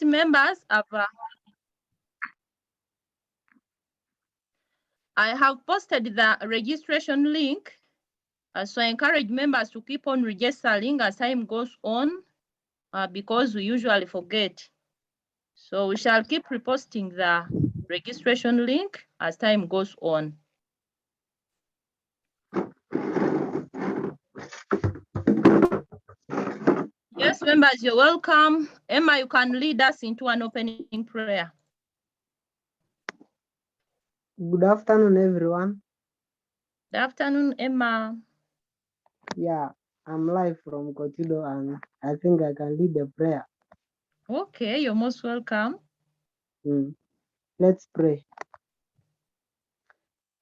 members I have posted the registration link. So I encourage members to keep on registering as time goes on because we usually forget. So we shall keep reposting the registration link as time goes on. Yes, members, you're welcome. Emma, you can lead us into an opening prayer. Good afternoon, everyone. Good afternoon, Emma. Yeah, I'm live from Kotido and I think I can lead the prayer. Okay, you're most welcome. Let's pray.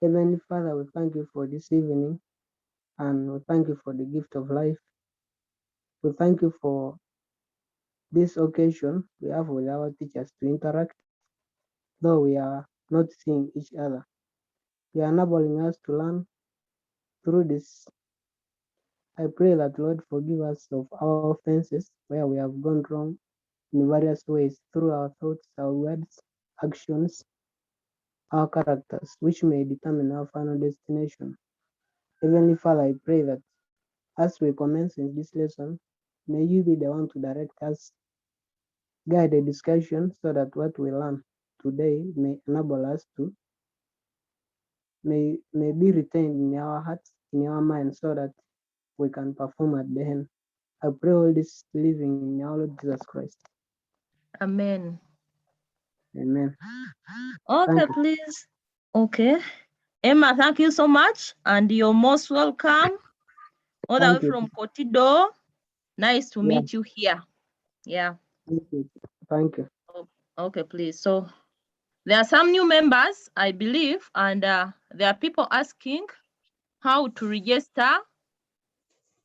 Heavenly Father, we thank you for this evening and we thank you for the gift of life. We thank you for this occasion we have with our teachers to interact, though we are not seeing each other. You are enabling us to learn through this. I pray that Lord forgive us of our offenses where we have gone wrong in various ways through our thoughts, our words, actions, our characters, which may determine our final destination. Heavenly Father, I pray that as we commence in this lesson, may you be the one to direct us, guide the discussion so that what we learn today may enable us to, may be retained in our hearts, in our minds, so that we can perform at the end. I pray all this living in our Lord Jesus Christ. Amen. Amen. Okay, please. Okay. Emma, thank you so much. And you're most welcome. All the way from Kotido. Nice to meet you here. Yeah. Thank you. Okay, please. So there are some new members, I believe, and there are people asking how to register.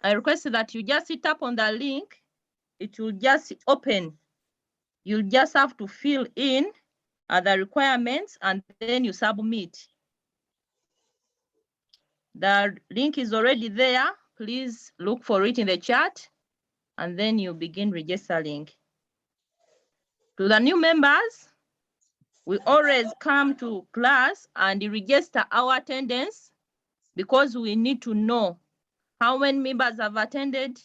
I request that you just hit up on the link. It will just open. You'll just have to fill in the requirements and then you submit. The link is already there. Please look for it in the chat and then you begin registering. To the new members, we always come to class and register our attendance because we need to know how many members have attended,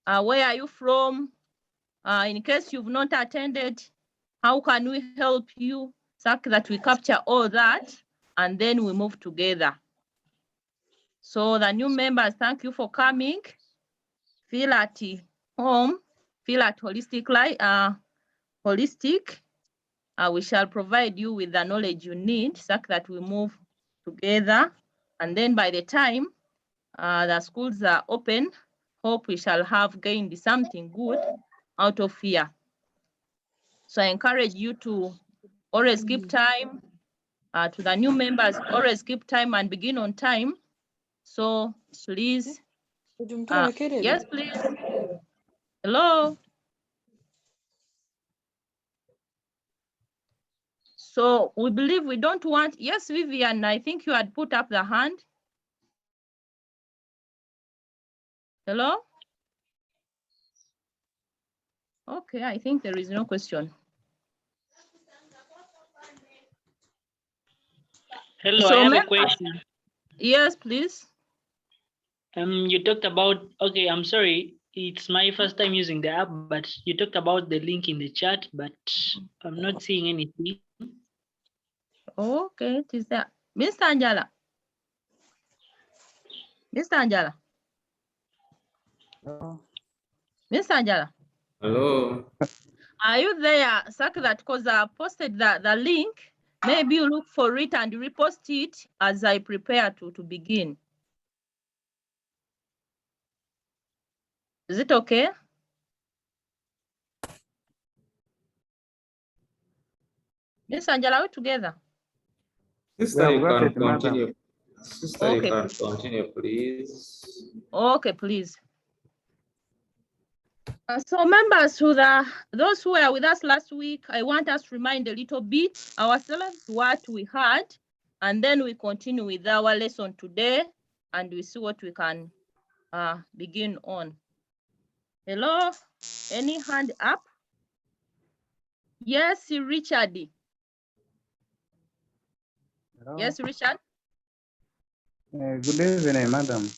where are you from, in case you've not attended, how can we help you, so that we capture all that and then we move together. So the new members, thank you for coming. Feel at home, feel at Holistic. We shall provide you with the knowledge you need so that we move together. And then by the time the schools are open, hope we shall have gained something good out of here. So I encourage you to always keep time. To the new members, always keep time and begin on time. So please, yes, please. Hello. So we believe we don't want, yes, Vivian, I think you had put up the hand. Hello? Okay, I think there is no question. Hello, so I have a question. Yes, please. You talked about, okay, I'm sorry, it's my first time using the app, but you talked about the link in the chat, but I'm not seeing anything. Okay, it is there. Mr. Anjala. Mr. Anjala. Mr. Anjala. Hello. Are you there? That because I posted the link. Maybe you look for it and repost it as I prepare to begin. Is it okay? Miss Angela, are we together? Sister, you can continue. Sister, okay. You can continue, please. Okay, please. So members, those who were with us last week, I want us to remind a little bit ourselves what we had, and then we continue with our lesson today, and we see what we can begin on. Hello, any hand up? Yes, Richard. Hello. Yes, Richard. Good evening, madam.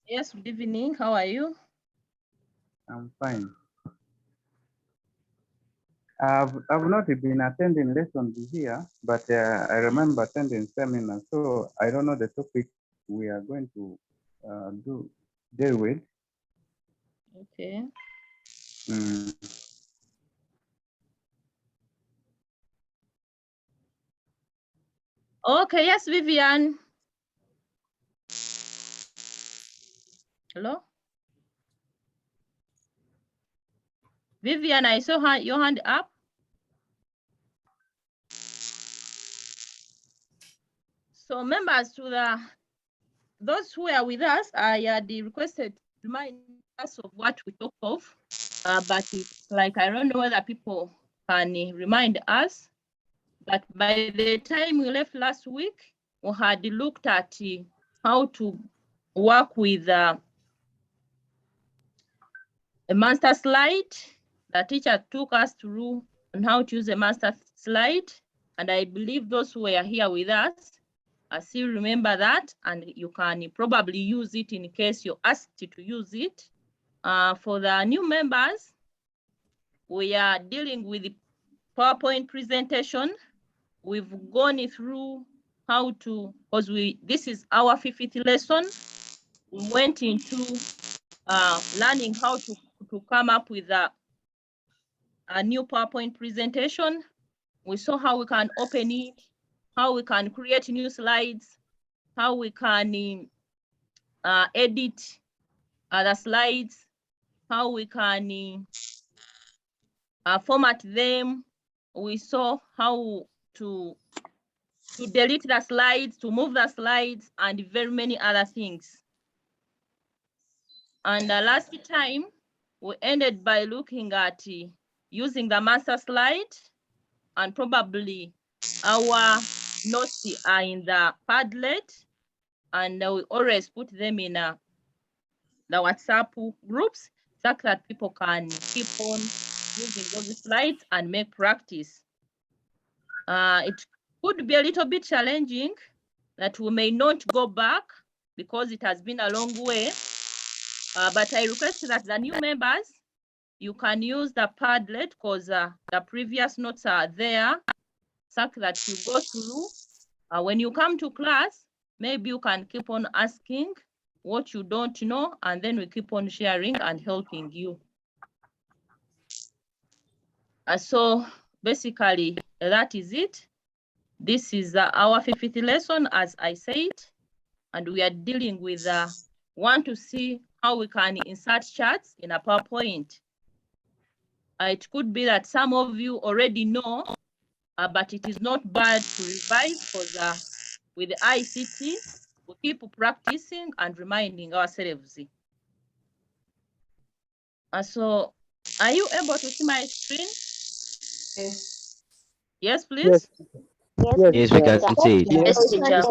Yes, good evening. How are you? I'm fine. I've not been attending lessons here, but I remember attending seminar, so I don't know the topic we are going to deal with. Okay. Okay, yes, Vivian. Hello? Vivian, I saw your hand up. So members, those who are with us, I had requested to remind us of what we talked of, but it's like, I don't know whether people can remind us, but by the time we left last week, we had looked at how to work with a master slide. The teacher took us through on how to use a master slide, and I believe those who were here with us, I still remember that, and you can probably use it in case you're asked to use it. For the new members, we are dealing with the PowerPoint presentation. We've gone through how to, because this is our 5th lesson. We went into learning how to come up with a new PowerPoint presentation. We saw how we can open it, how we can create new slides, how we can edit the slides, how we can format them. We saw how to delete the slides, to move the slides, and very many other things. And last time, we ended by looking at using the master slide, and probably our notes are in the Padlet, and we always put them in the WhatsApp groups so that people can keep on using those slides and make practice. It could be a little bit challenging that we may not go back because it has been a long way, but I request that the new members, you can use the Padlet because the previous notes are there so that you go through. When you come to class, maybe you can keep on asking what you don't know, and then we keep on sharing and helping you. So basically, that is it. This is our 5th lesson, as I said, and we are dealing with want to see how we can insert charts in a PowerPoint. It could be that some of you already know, but it is not bad to revise because with ICT, we keep practicing and reminding ourselves. So are you able to see my screen? Yes. Yes, please. Yes. Yes, we can see it. Yes, teacher.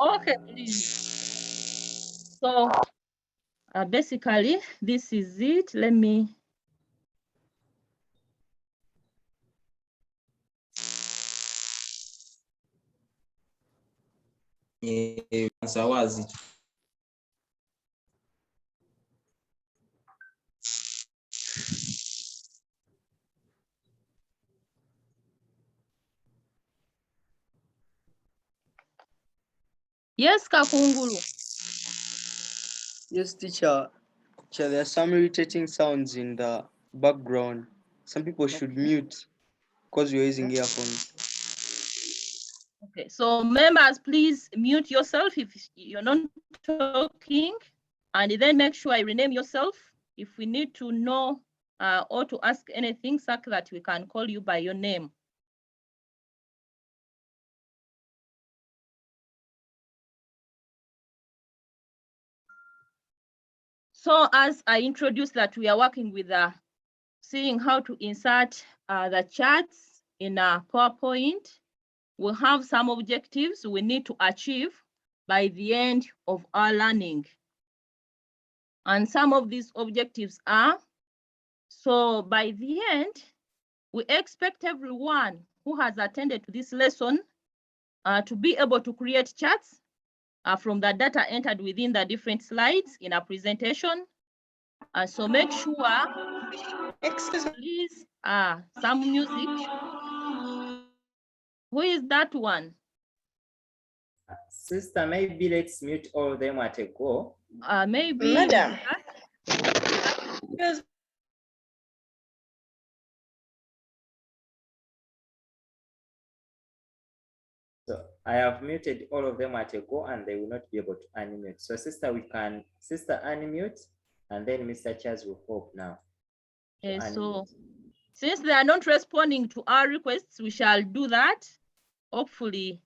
Okay, please. So basically, this is it. Let me. Yes, Kakungulu. Yes, teacher. There are some irritating sounds in the background. Some people should mute because you're using earphones. Okay, so members, please mute yourself if you're not talking, and then make sure I rename yourself if we need to know or to ask anything so that we can call you by your name. So as I introduced that we are working with seeing how to insert the charts in a PowerPoint, we have some objectives we need to achieve by the end of our learning. And some of these objectives are, so by the end, we expect everyone who has attended to this lesson to be able to create charts from the data entered within the different slides in a presentation. So make sure, please, some music. Who is that one? Sister, maybe let's mute all of them at a go. Maybe. Madam. So I have muted all of them at a go and they will not be able to unmute. So sister, sister unmute and then Mr. Charles will hope now. Yes, so since they are not responding to our requests, we shall do that. Hopefully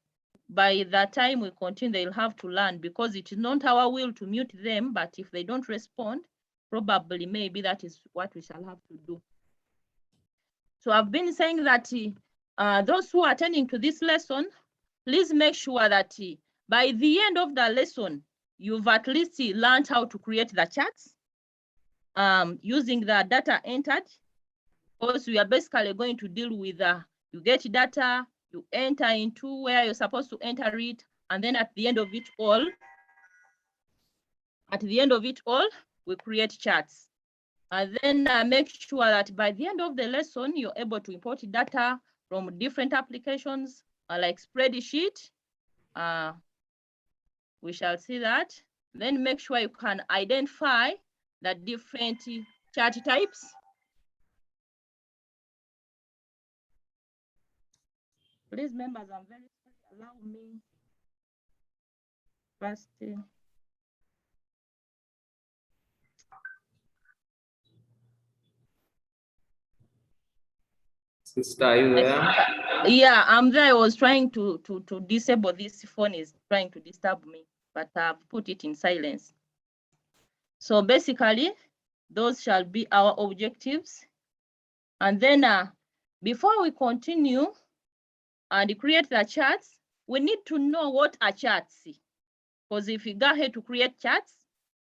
by the time we continue, they'll have to learn, because it is not our will to mute them, but if they don't respond, probably maybe that is what we shall have to do. So I've been saying that those who are attending to this lesson, please make sure that by the end of the lesson, you've at least learned how to create the charts using the data entered. Because we are basically going to deal with you get data, you enter into where you're supposed to enter it, and then at the end of it all, we create charts. And then make sure that by the end of the lesson, you're able to import data from different applications like spreadsheet. We shall see that. Then make sure you can identify the different chart types. Please, members, I'm very sorry. Allow me first. Sister, are you there? Yeah, I'm there. I was trying to disable this phone, is trying to disturb me, but I've put it in silence. So basically, those shall be our objectives. And then before we continue and create the charts, we need to know what are charts. Because if we go ahead to create charts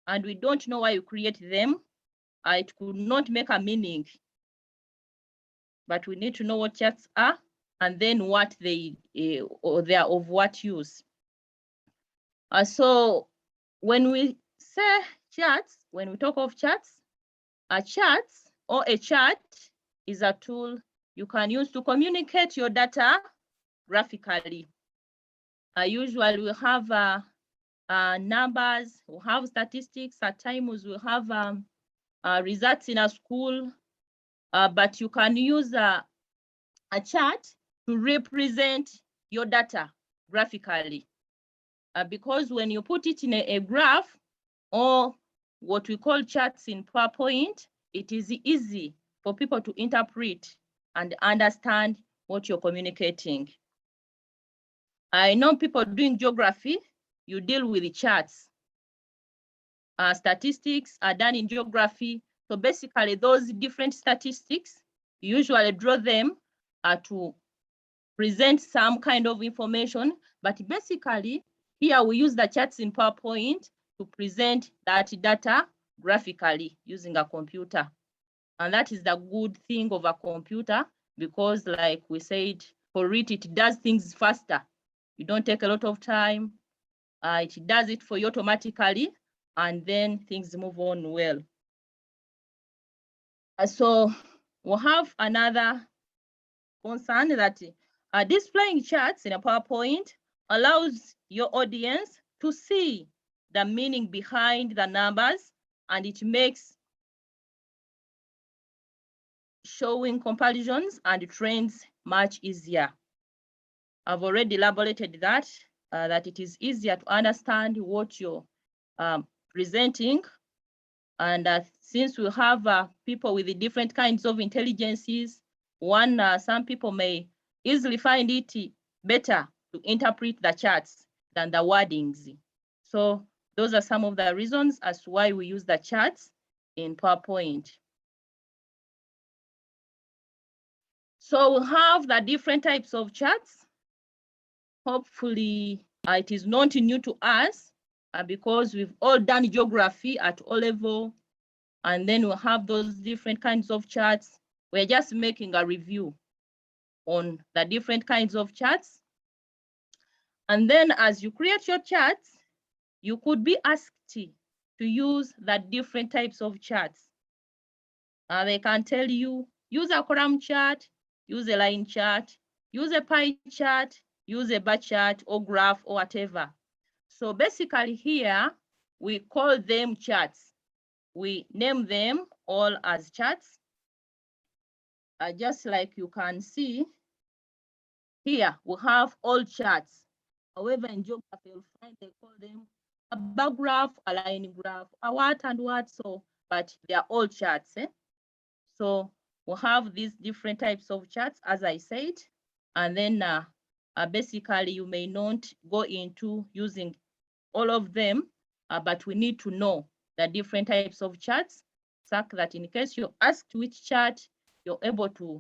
and we don't know why you create them, it could not make a meaning. But we need to know what charts are and then what they are of what use. So when we say charts, when we talk of charts, a chart is a tool you can use to communicate your data graphically. Usually we have numbers, we have statistics, at times we have results in a school, but you can use a chart to represent your data graphically. Because when you put it in a graph or what we call charts in PowerPoint, it is easy for people to interpret and understand what you're communicating. I know people doing geography, you deal with the charts. Statistics are done in geography. So basically those different statistics, you usually draw them to present some kind of information, but basically here we use the charts in PowerPoint to present that data graphically using a computer. And that is the good thing of a computer, because like we said, for it does things faster. You don't take a lot of time. It does it for you automatically, and then things move on well. So we'll have another concern that displaying charts in a PowerPoint allows your audience to see the meaning behind the numbers, and it makes showing comparisons and trends much easier. I've already elaborated that, that it is easier to understand what you're presenting. And since we have people with the different kinds of intelligences, some people may easily find it better to interpret the charts than the wordings. So those are some of the reasons as to why we use the charts in PowerPoint. So we have the different types of charts. Hopefully it is not new to us because we've all done geography at O level. And then we'll have those different kinds of charts we're just making a review on the different kinds of charts. And then as you create your charts, you could be asked to use the different types of charts. They can tell you, use a column chart, use a line chart, use a pie chart, use a bar chart or graph or whatever. So basically here, we call them charts. We name them all as charts. Just like you can see, here we have all charts. However, in geography, you'll find they call them a bar graph, a line graph, a what and what, so, but they are all charts. So we'll have these different types of charts, as I said, and then basically you may not go into using all of them, but we need to know the different types of charts, so that in case you're asked which chart, you're able to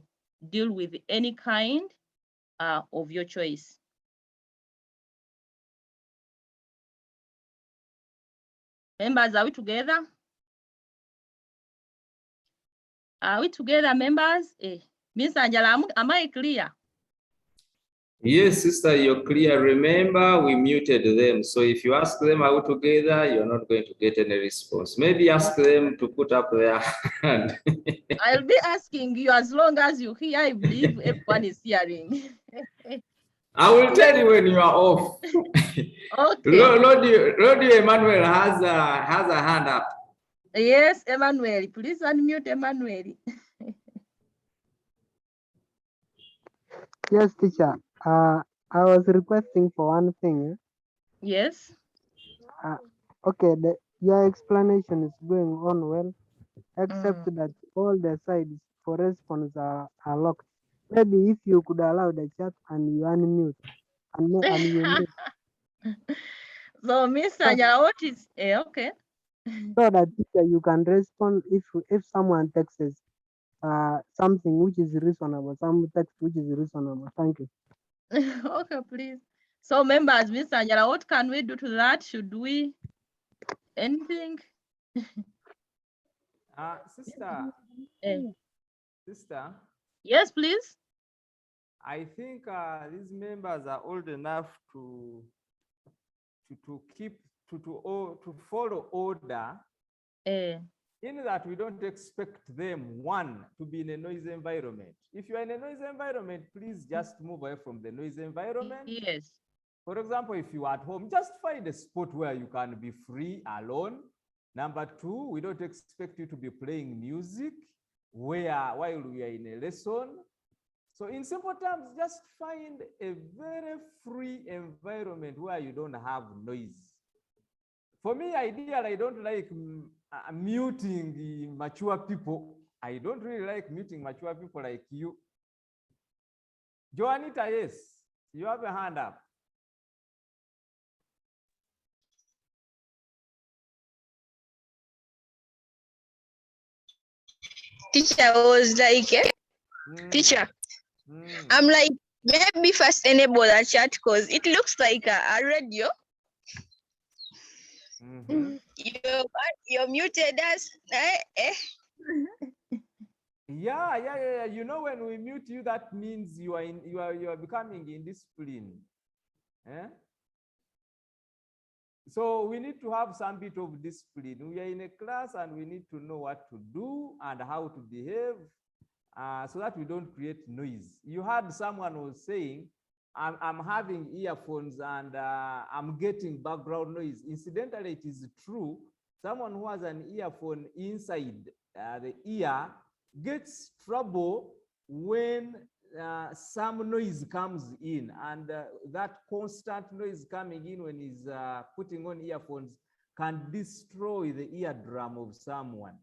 deal with any kind of your choice. Members, are we together? Are we together, members? Miss Angela, am I clear? Yes, sister, you're clear. Remember, we muted them. So if you ask them, are we together, you're not going to get any response. Maybe ask them to put up their hand. I'll be asking you as long as you hear. I believe everyone is hearing. I will tell you when you are off. Okay. Lodi Emmanuel has a hand up. Yes, Emmanuel. Please unmute Emmanuel. Yes, teacher. I was requesting for one thing. Yes. Okay, your explanation is going on well, except that all the sides for response are locked. Maybe if you could allow the chat and you unmute and you mute. So, Mr. Angela, what is okay? So that teacher, you can respond if someone texts something which is reasonable, some text which is reasonable. Thank you. Okay, please. So, members, Mr. Angela, what can we do to that? Should we anything? Sister. Sister. Yes, please. I think these members are old enough to follow order. In that we don't expect them, one, to be in a noisy environment. If you are in a noisy environment, please just move away from the noisy environment. Yes. For example, if you are at home, just find a spot where you can be free, alone. Number two, we don't expect you to be playing music while we are in a lesson. So in simple terms, just find a very free environment where you don't have noise. For me, ideally, I don't like muting the mature people. I don't really like muting mature people like you. Joanita, yes, you have a hand up. Teacher was like, teacher, I'm like, maybe first enable the chat because it looks like a radio. You're muted us. Yeah. You know, when we mute you, that means you are becoming indisciplined. So we need to have some bit of discipline. We are in a class and we need to know what to do and how to behave so that we don't create noise. You heard someone was saying, I'm having earphones and I'm getting background noise. Incidentally, it is true. Someone who has an earphone inside the ear gets trouble when some noise comes in, and that constant noise coming in when he's putting on earphones can destroy the eardrum of someone.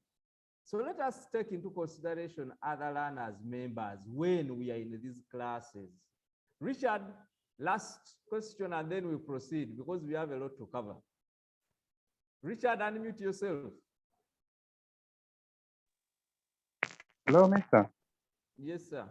So let us take into consideration other learners, members, when we are in these classes. Richard, last question and then we proceed because we have a lot to cover. Richard, unmute yourself. Hello, mister. Yes, sir.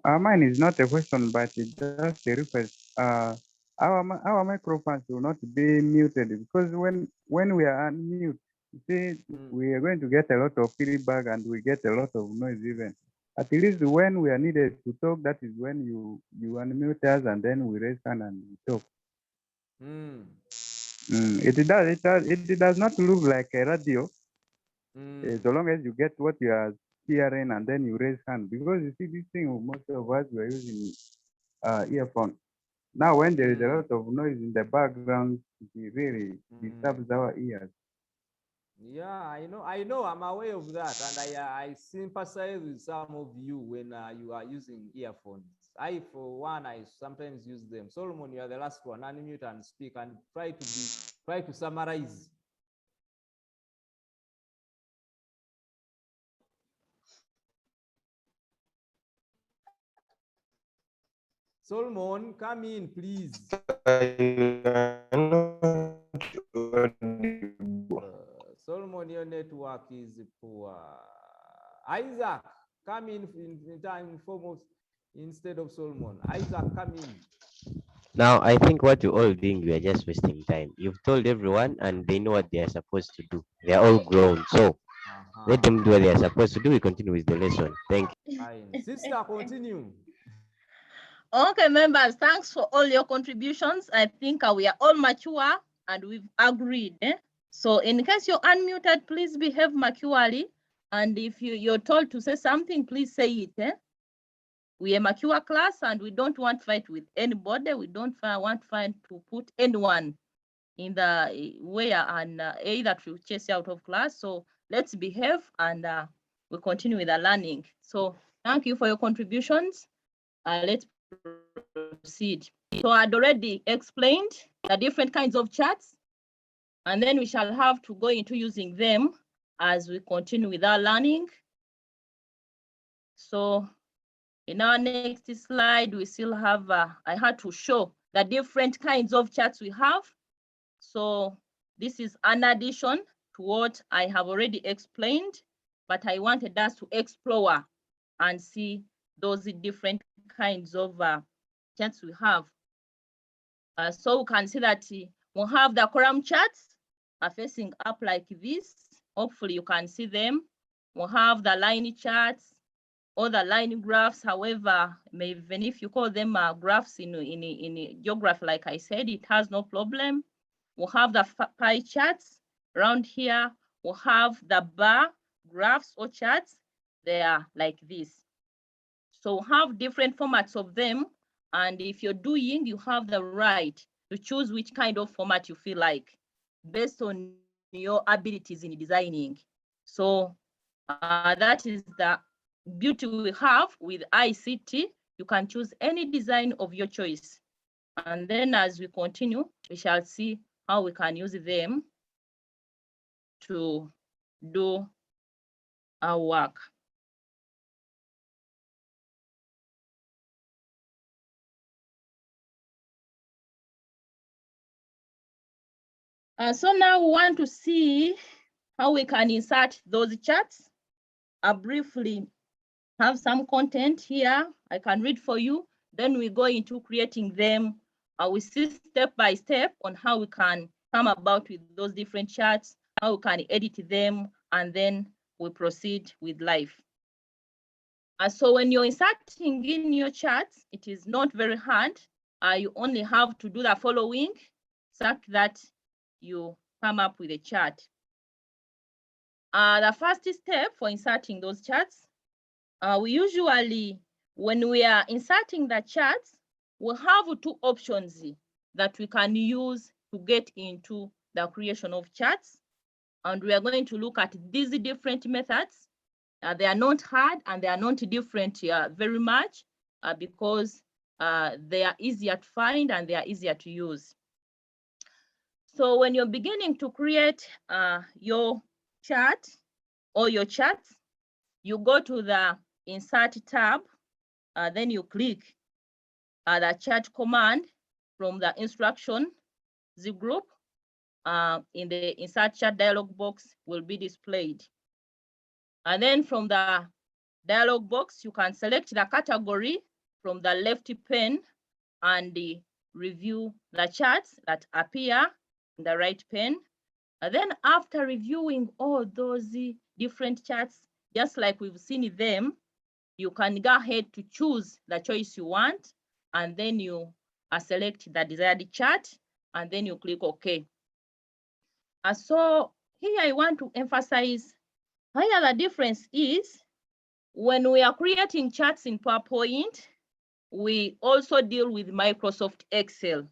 Mine is not a question, but it's just a request. Our microphones will not be muted because when we are unmute, See, we are going to get a lot of feedback and we get a lot of noise even. At least when we are needed to talk, that is when you unmute us and then we raise hand and we talk. It does not look like a radio. So long as you get what you are hearing and then you raise hand, because you see this thing, most of us were using earphone. Now when there is a lot of noise in the background, it really disturbs our ears. Yeah, I know, I'm aware of that, and I sympathize with some of you when you are using earphones. I, for one, I sometimes use them. Solomon, you are the last one. Unmute and speak and try to summarize. Solomon, come in, please. Solomon, your network is poor. Isaac, come in time foremost instead of Solomon. Isaac, come in. Now, I think what you're all doing, we are just wasting time. You've told everyone and they know what they are supposed to do. They are all grown. So let them do what they are supposed to do. We continue with the lesson. Thank you. Sister, continue. Okay, members, thanks for all your contributions. I think we are all mature and we've agreed. So in case you're unmuted, please behave maturely. And if you're told to say something, please say it. We are a mature class and we don't want to fight with anybody. We don't want to put anyone in the way and either to chase you out of class. So let's behave and we'll continue with the learning. So thank you for your contributions. Let's proceed. So I'd already explained the different kinds of charts, and then we shall have to go into using them as we continue with our learning. So in our next slide, we still have, I had to show the different kinds of charts we have. So this is an addition to what I have already explained, but I wanted us to explore and see those different kinds of charts we have. So we can see that we have the column charts are facing up like this. Hopefully you can see them. We have the line charts or the line graphs. However, even if you call them graphs in geography, like I said, it has no problem. We have the pie charts around here. We have the bar graphs or charts. They are like this. So have different formats of them. And if you're doing, you have the right to choose which kind of format you feel like based on your abilities in designing. So that is the beauty we have with ICT. You can choose any design of your choice. And then as we continue, we shall see how we can use them to do our work. So now we want to see how we can insert those charts. I briefly have some content here I can read for you. Then we go into creating them. We see step by step on how we can come about with those different charts, how we can edit them, and then we proceed with life. So when you're inserting in your charts, it is not very hard. You only have to do the following, such that you come up with a chart. The first step for inserting those charts, we usually, when we are inserting the charts, we have two options that we can use to get into the creation of charts. And we are going to look at these different methods. They are not hard and they are not different very much because they are easier to find and they are easier to use. So when you're beginning to create your chart or your charts, you go to the Insert tab, then you click the chart command from the instructions group. In the Insert Chart dialog box will be displayed. And then from the dialog box, you can select the category from the left pane and review the charts that appear in the right pane. And then after reviewing all those different charts, just like we've seen them, you can go ahead to choose the choice you want, and then you select the desired chart, and then you click OK. So here I want to emphasize here the difference is when we are creating charts in PowerPoint, we also deal with Microsoft Excel.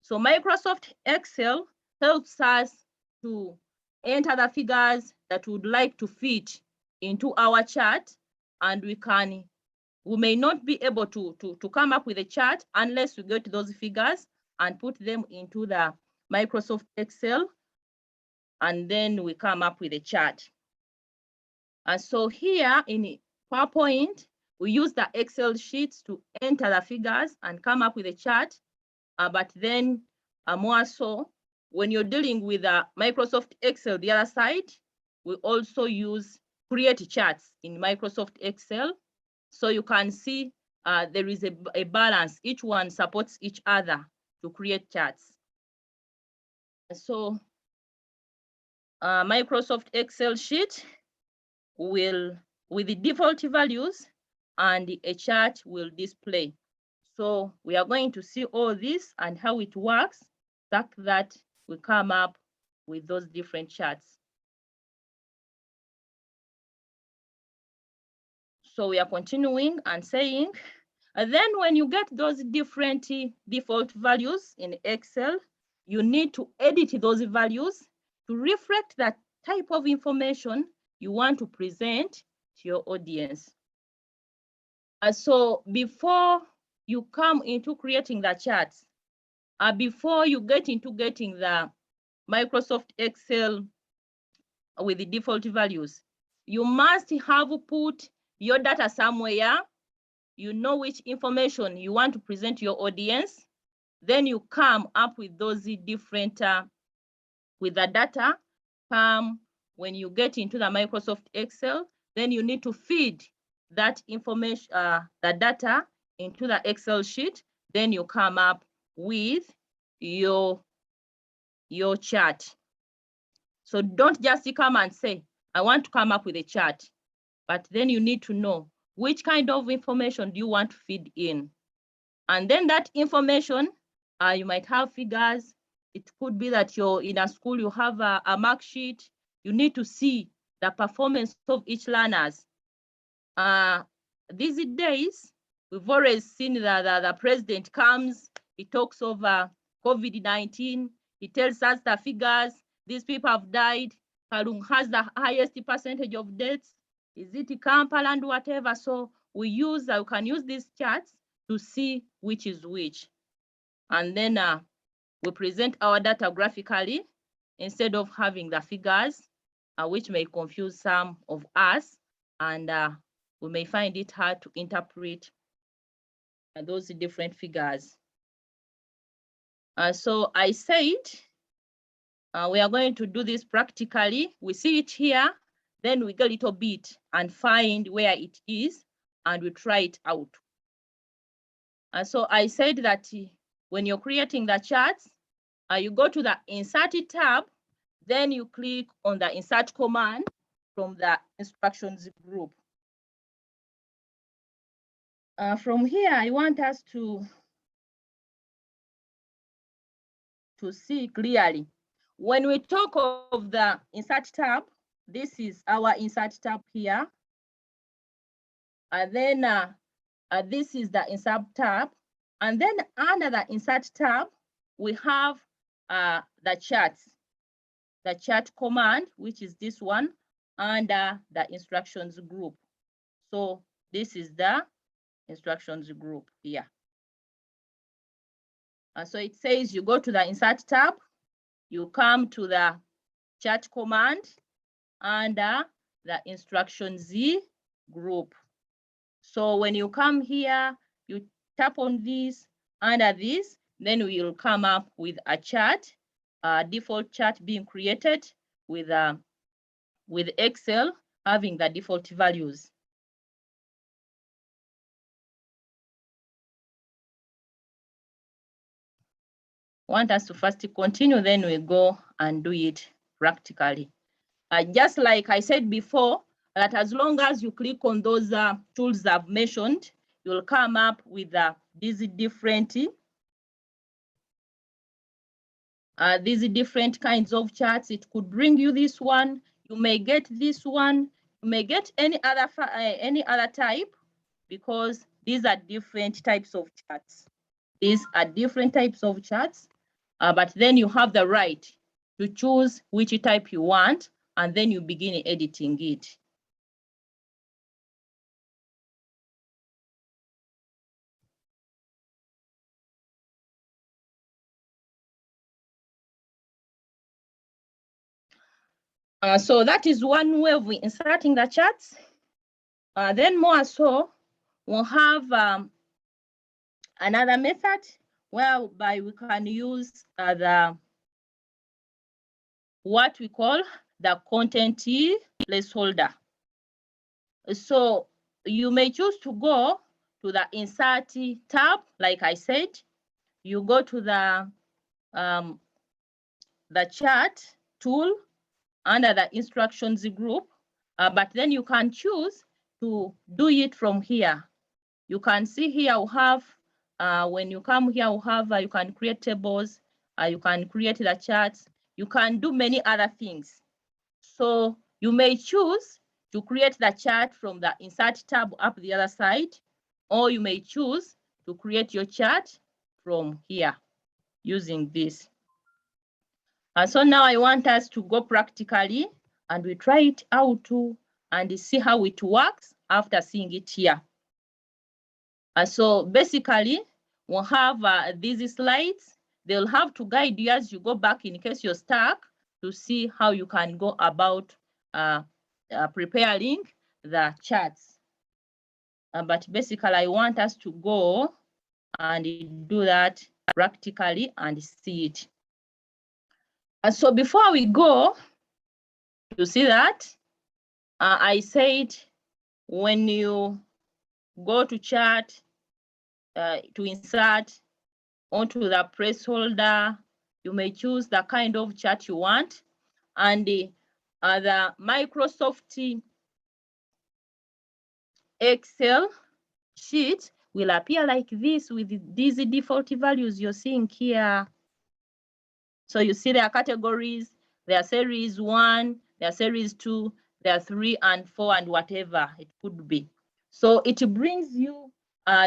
So Microsoft Excel helps us to enter the figures that we would like to fit into our chart, and we may not be able to come up with a chart unless we get those figures and put them into the Microsoft Excel, and then we come up with a chart. And so here in PowerPoint, we use the Excel sheets to enter the figures and come up with a chart. But then more so, when you're dealing with Microsoft Excel, the other side, we also use create charts in Microsoft Excel. So you can see there is a balance. Each one supports each other to create charts. So Microsoft Excel sheet will, with the default values, and a chart will display. So we are going to see all this and how it works, so that we come up with those different charts. So we are continuing and saying, and then when you get those different default values in Excel, you need to edit those values to reflect that type of information you want to present to your audience. So before you come into creating the charts, before you get into getting the Microsoft Excel with the default values, you must have put your data somewhere. You know which information you want to present to your audience. Then you come up with those different, with the data. When you get into the Microsoft Excel, then you need to feed that information, the data, into the Excel sheet. Then you come up with your chart. So don't just come and say, I want to come up with a chart, but then you need to know which kind of information do you want to feed in. And then that information, you might have figures. It could be that you're in a school, you have a mark sheet. You need to see the performance of each learners. These days, we've always seen that the president comes, he talks over COVID-19, he tells us the figures, these people have died, Karung has the highest percentage of deaths, is it Kampala and whatever. So we can use these charts to see which is which. And then we present our data graphically instead of having the figures, which may confuse some of us, and we may find it hard to interpret those different figures. So I said, we are going to do this practically. We see it here, then we go a little bit and find where it is, and we try it out. And so I said that when you're creating the charts, you go to the Insert tab, then you click on the Insert command from the instructions group. From here, I want us to see clearly. When we talk of the Insert tab, this is our Insert tab here. And then this is the Insert tab. And then under the Insert tab, we have the charts, the chart command, which is this one, under the instructions group. So this is the instructions group here. So it says you go to the Insert tab, you come to the chart command under the instructions group. So when you come here, you tap on this, under this, then we will come up with a chart, default chart being created with Excel having the default values. want us to first continue, then we go and do it practically. Just like I said before, that as long as you click on those tools I've mentioned, you'll come up with these different kinds of charts. It could bring you this one. You may get this one. You may get any other type, because these are different types of charts. These are different types of charts, but then you have the right to choose which type you want, and then you begin editing it. So that is one way of inserting the charts. Then more so, we'll have another method whereby we can use what we call the content placeholder. So you may choose to go to the Insert tab, like I said. You go to the chart tool under the instructions group, but then you can choose to do it from here. You can see here we have, when you come here, we have, you can create tables, you can create the charts, you can do many other things. So you may choose to create the chart from the Insert tab up the other side, or you may choose to create your chart from here using this. So now I want us to go practically and we try it out too and see how it works after seeing it here. So basically, we'll have these slides. They'll have to guide you as you go back in case you're stuck, to see how you can go about preparing the charts. But basically, I want us to go and do that practically and see it. So before we go to see that, I said when you go to chart, to insert onto the placeholder, you may choose the kind of chart you want. And the Microsoft Excel sheet will appear like this with these default values you're seeing here. So you see there are categories, there are series 1, there are series 2, there are 3 and 4 and whatever it could be. So it brings you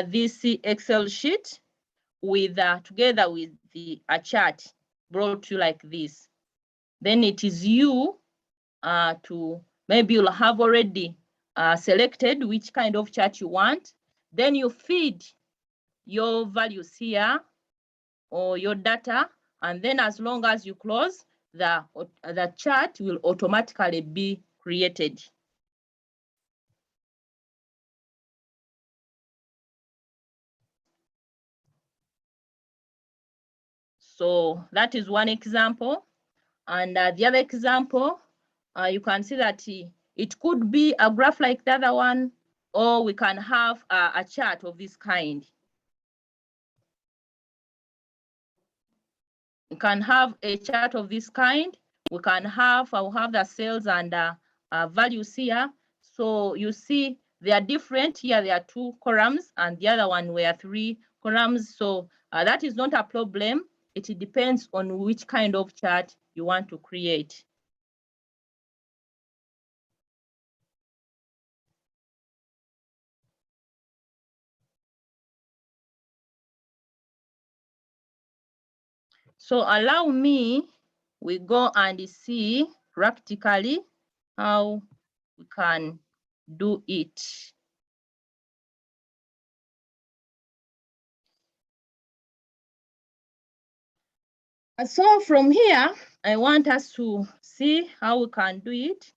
this Excel sheet with together with a chart brought to you like this. Then it is you to, maybe you'll have already selected which kind of chart you want. Then you feed your values here or your data, and then as long as you close, the chart will automatically be created. So that is one example. And the other example, you can see that it could be a graph like the other one, or we can have a chart of this kind. We can have a chart of this kind. We can have, I'll have the sales and values here. So you see they are different. Here there are 2 columns and the other one were 3 columns. So that is not a problem. It depends on which kind of chart you want to create. So allow me, we go and see practically how we can do it. So from here, I want us to see how we can do it.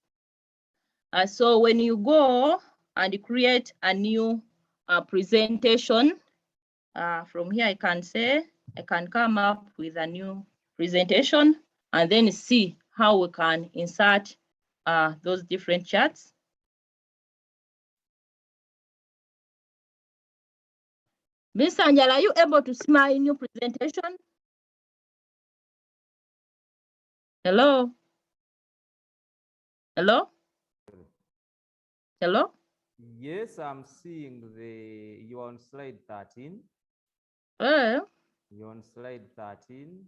So when you go and create a new presentation, from here I can say, I can come up with a new presentation and then see how we can insert those different charts. Miss Angela, are you able to see my new presentation? Hello? Hello? Hello? Yes, I'm seeing you're on slide 13. You're on slide 13.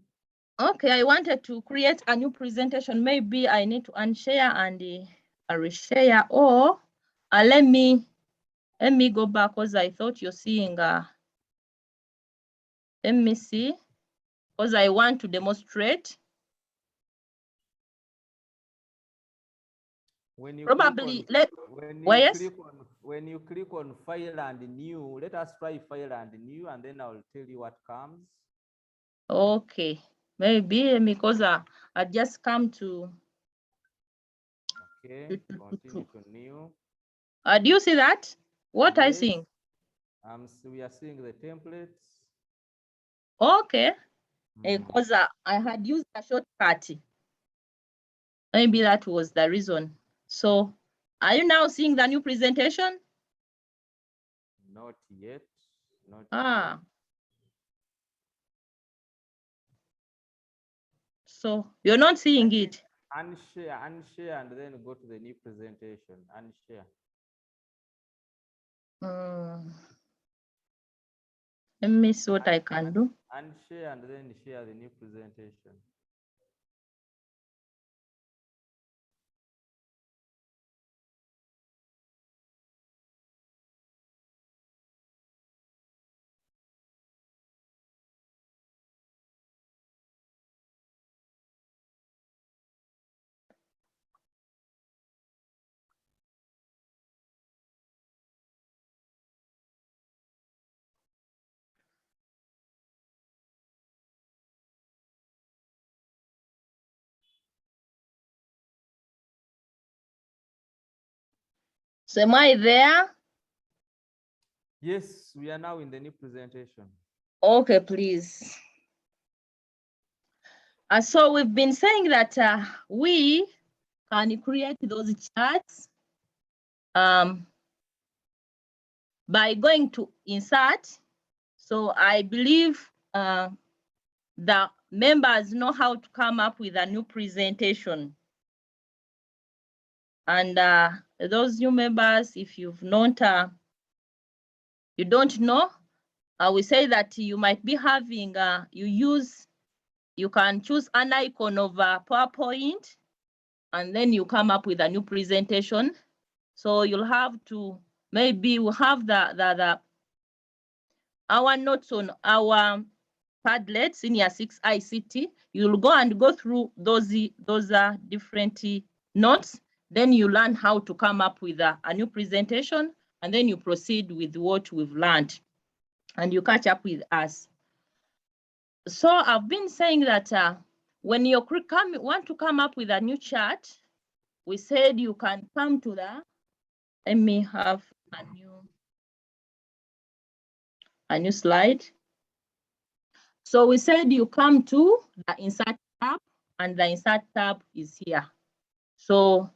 Okay, I wanted to create a new presentation. Maybe I need to unshare and reshare, or let me go back because I thought you're seeing. Let me see, because I want to demonstrate. When you Probably when you click on file and new, let us try file and new, and then I'll tell you what comes. Okay, maybe because I just come to. Okay, continue to new. Do you see that? What I Yes. seeing? We are seeing the templates. Okay, because I had used a shortcut. Maybe that was the reason. So, are you now seeing the new presentation? Not yet. Not Ah. yet. So you're not seeing it. Unshare, and then go to the new presentation. Unshare. Let me see what I can do. Unshare and then share the new presentation. So am I there? Yes, we are now in the new presentation. Okay, please. So we've been saying that we can create those charts by going to insert. So I believe the members know how to come up with a new presentation. And those new members, if you've not, you don't know, we say that you might be having, you can choose an icon of PowerPoint, and then you come up with a new presentation. So you'll have to, maybe we'll have our notes on our Padlet Senior 6 ICT. You'll go and go through those different notes. Then you learn how to come up with a new presentation, and then you proceed with what we've learned, and you catch up with us. So I've been saying that when you want to come up with a new chart, we said you can come to let me have a new slide. So we said you come to the insert tab, and the insert tab is here. So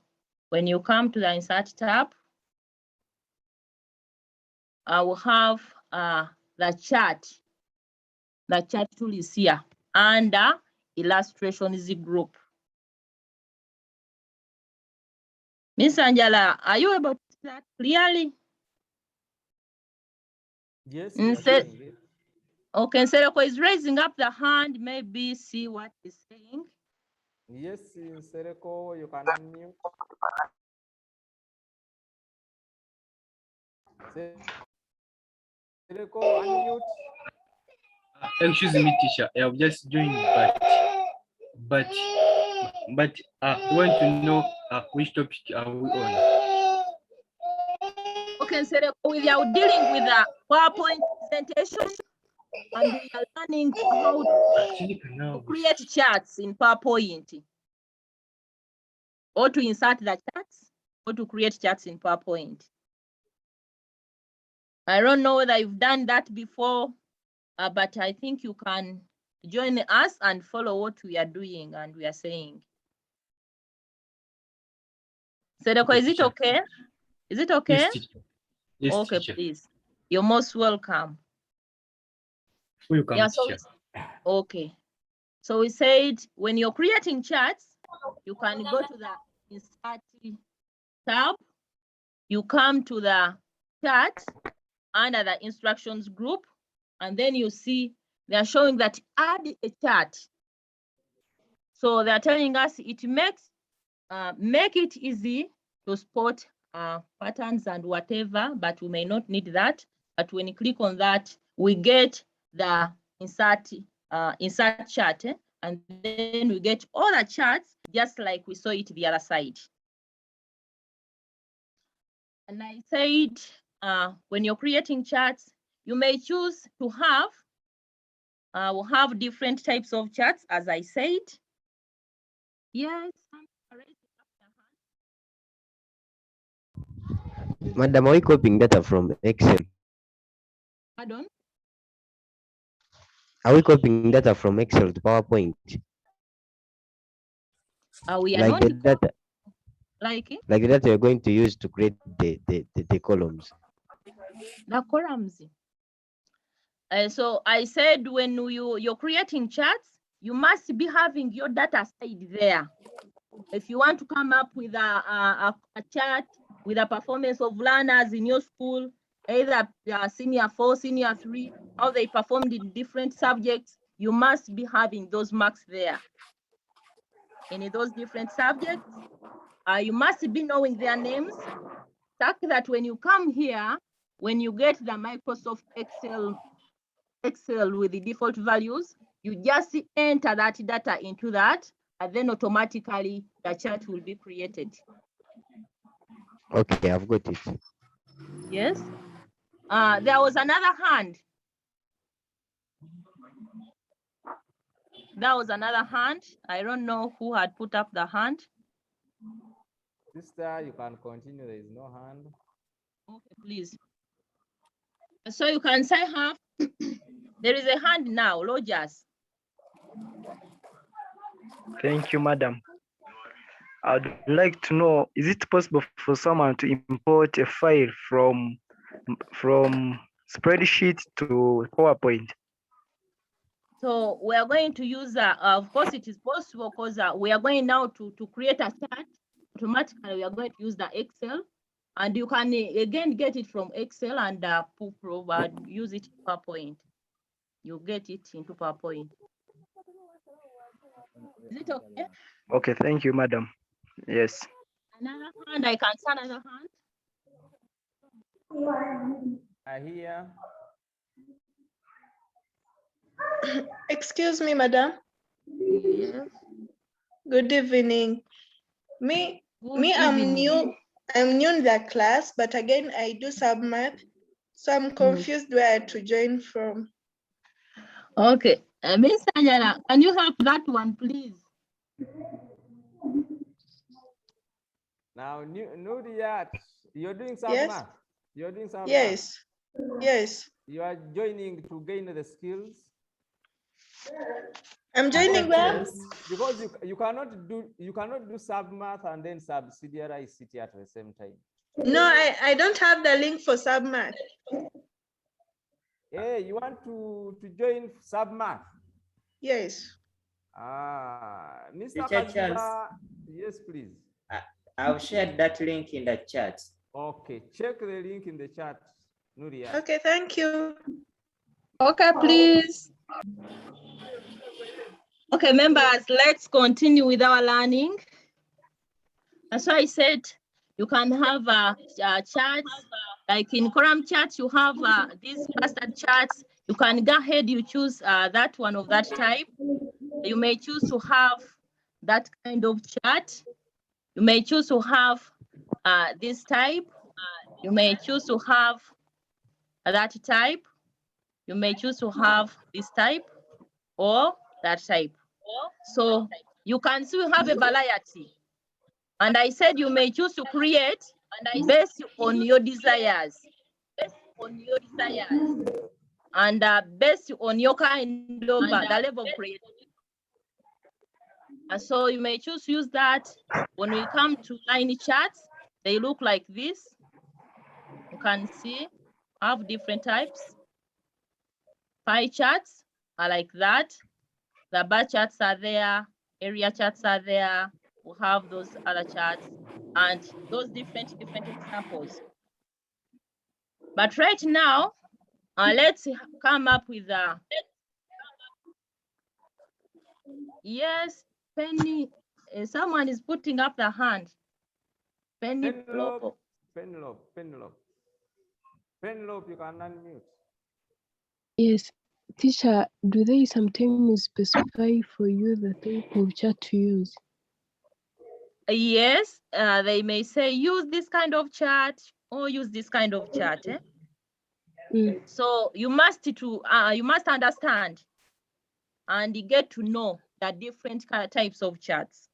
when you come to the insert tab, I will have the chart. The chart tool is here under illustrations group. Miss Angela, are you able to see that clearly? Yes. Okay, Sereko is raising up the hand. Maybe see what he's saying. Yes, Sereko, you can unmute. Sereko, unmute. Excuse me, teacher. I've just joined, but I want to know which topic are we on? Okay, Sereko, we are dealing with the PowerPoint presentation, and we are learning how to create charts in PowerPoint, or to insert the charts, or to create charts in PowerPoint. I don't know whether you've done that before, but I think you can join us and follow what we are doing and we are saying. Sereko, is it okay? Is it okay? Yes, teacher. Yes, okay, teacher. Please. You're most welcome. Welcome, Yeah, so teacher. okay. So we said when you're creating charts, you can go to the Insert tab. You come to the chart under the instructions group, and then you see they are showing that add a chart. So they are telling us it makes make it easy to spot patterns and whatever, but we may not need that. But when you click on that, we get the insert chart, and then we get all the charts just like we saw it the other side. And I said, when you're creating charts, you may choose to have, we'll have different types of charts, as I said. Yes. Madam, are we copying data from Excel? Pardon? Are we copying data from Excel to PowerPoint? We are Like not the data, like like the data you're going to use to create the columns. the columns. So I said when you're creating charts, you must be having your data side there. If you want to come up with a chart with the performance of learners in your school, either senior 4, senior 3, how they performed in different subjects, you must be having those marks there. In those different subjects, you must be knowing their names, such that when you come here, when you get the Microsoft Excel with the default values, you just enter that data into that, and then automatically the chart will be created. Okay, I've got it. Yes. There was another hand. That was another hand. I don't know who had put up the hand. Sister, you can continue. There is no hand. Okay, please. So you can say half. There is a hand now, Rogers. Thank you, madam. I'd like to know, is it possible for someone to import a file from spreadsheet to PowerPoint? So we are going to use, of course, it is possible because we are going now to create a chart. Automatically, we are going to use the Excel, and you can again get it from Excel and use it in PowerPoint. You get it into PowerPoint. Is it okay? Okay, thank you, madam. Yes. Another hand, I can see another hand. I hear. Excuse me, madam. Yes. Good evening. I'm new. I'm new in the class, but again, I do some math, so I'm confused where to join from. Okay, Miss Angela, can you help that one, please? Now, Nuriat, you're doing some Yes. math. You're doing some Yes. math. Yes. You are joining to gain the skills. I'm joining where? Because you cannot do sub math and then subsidiary city at the same time. No, I don't have the link for sub math. Hey, you want to join sub math? Yes. Mr. Teacher Charles. Kaziba, yes, please. I've shared that link in the chat. Okay, check the link in the chat, Nuria. Okay, thank you. Okay, please. Okay, members, let's continue with our learning. As I said, you can have charts, like in column charts, you have these cluster charts. You can go ahead, you choose that one of that type. You may choose to have that kind of chart. You may choose to have this type. You may choose to have that type. You may choose to have this type or that type. So you can still have a variety. And I said you may choose to create based on your desires. And based on your kind of the level of creativity. And so you may choose to use that. When we come to line charts, they look like this. You can see, have different types. Pie charts are like that. The bar charts are there. area charts are there. We have those other charts and those different examples. But right now, let's come up with a, yes, Penny, someone is putting up the hand. Penny Penelope, Penelope, you can unmute. Yes, teacher, do they sometimes specify for you the type of chat to use? Yes, they may say use this kind of chart or use this kind of chart. So you must understand and get to know the different types of charts.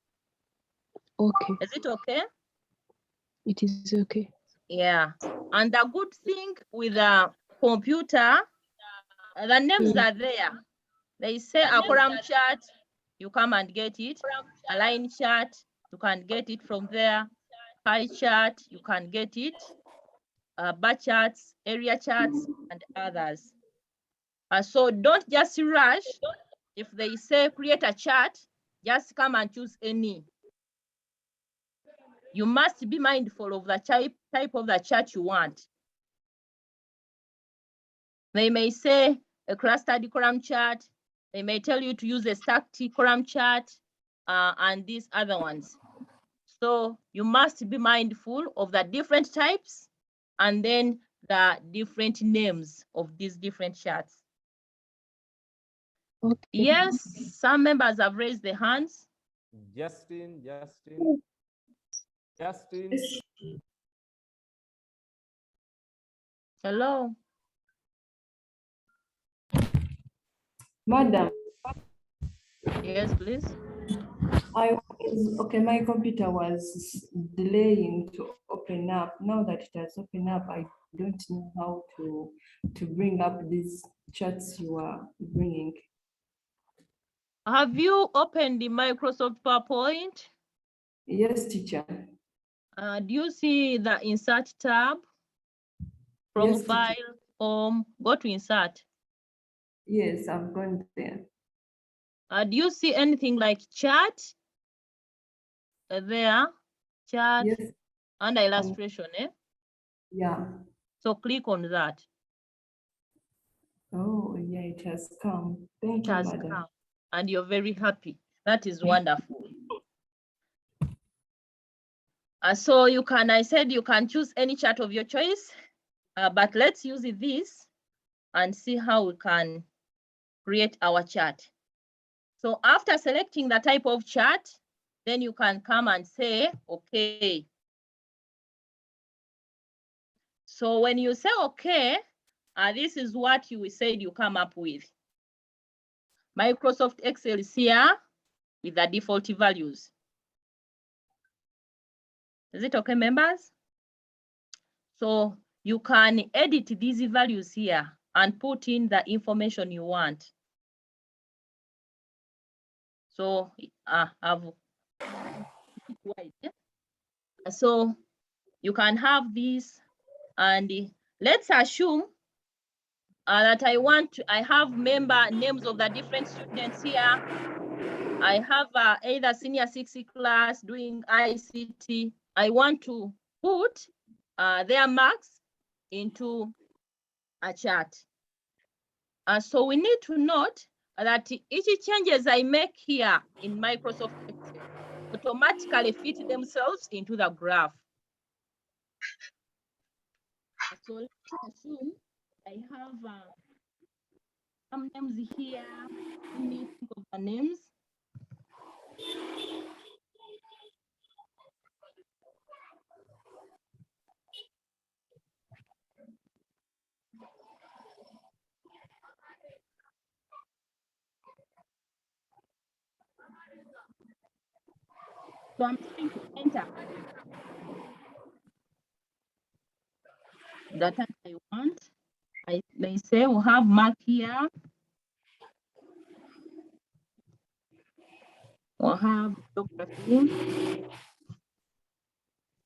Okay. Is it okay? It is okay. Yeah. And the good thing with a computer, the names are there. They say a column chart, you come and get it. A line chart, you can get it from there. Pie chart, you can get it. Bar charts, area charts, and others. So don't just rush. If they say create a chart, just come and choose any. You must be mindful of the type of the chart you want. They may say a clustered column chart. They may tell you to use a stacked column chart and these other ones. So you must be mindful of the different types and then the different names of these different charts. Okay. Yes, some members have raised their hands. Justin. Hello. Madam. Yes, please. Okay, my computer was delaying to open up. Now that it has opened up, I don't know how to bring up these charts you are bringing. Have you opened the Microsoft PowerPoint? Yes, teacher. Do you see the insert tab? From Yes, file, home, go to insert. Yes, I've gone there. Do you see anything like chart? There, chart, Yes. under illustration, Yeah. So click on that. Oh, yeah, it has come. Thank you, madam. Come, and you're very happy. That is wonderful. So you can, I said you can choose any chart of your choice, but let's use this and see how we can create our chart. So after selecting the type of chart, then you can come and say, okay. So when you say, okay, this is what you said you come up with. Microsoft Excel is here with the default values. Is it okay, members? So you can edit these values here and put in the information you want. So so you can have this, and let's assume that I have member names of the different students here. I have either senior 6 class doing ICT. I want to put their marks into a chart. So we need to note that each changes I make here in Microsoft Excel automatically fit themselves into the graph. So let's assume I have some names here. Let me think of the names. So I'm trying to enter the type I want. They say we'll have mark here. We'll have geography.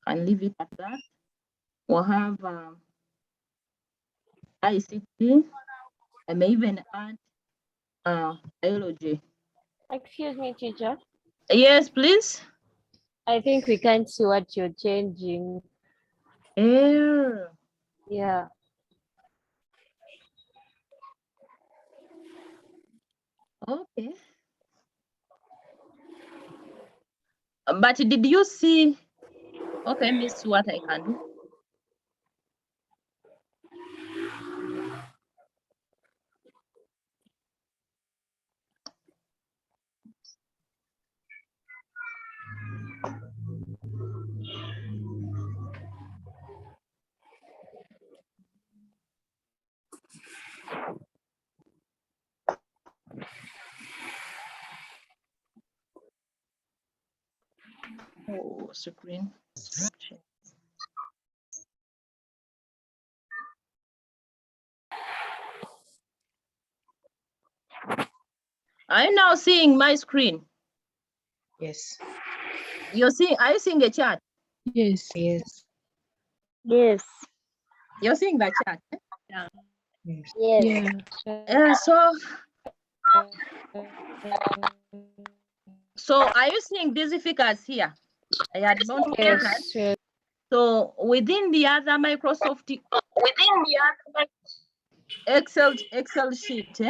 And leave it at that. We'll have ICT. I may even add biology. Excuse me, teacher. Yes, please. I think we can't see what you're changing. Yeah. Okay. But did you see? Okay, let me see what I can do. Oh, screen. Are you now seeing my screen? Yes. You're seeing, are you seeing the chat? Yes. Yes. Yes. You're seeing the chat? Yeah. Yes. So are you seeing these figures here? I had not entered. Yes. So within the other Microsoft Excel sheet,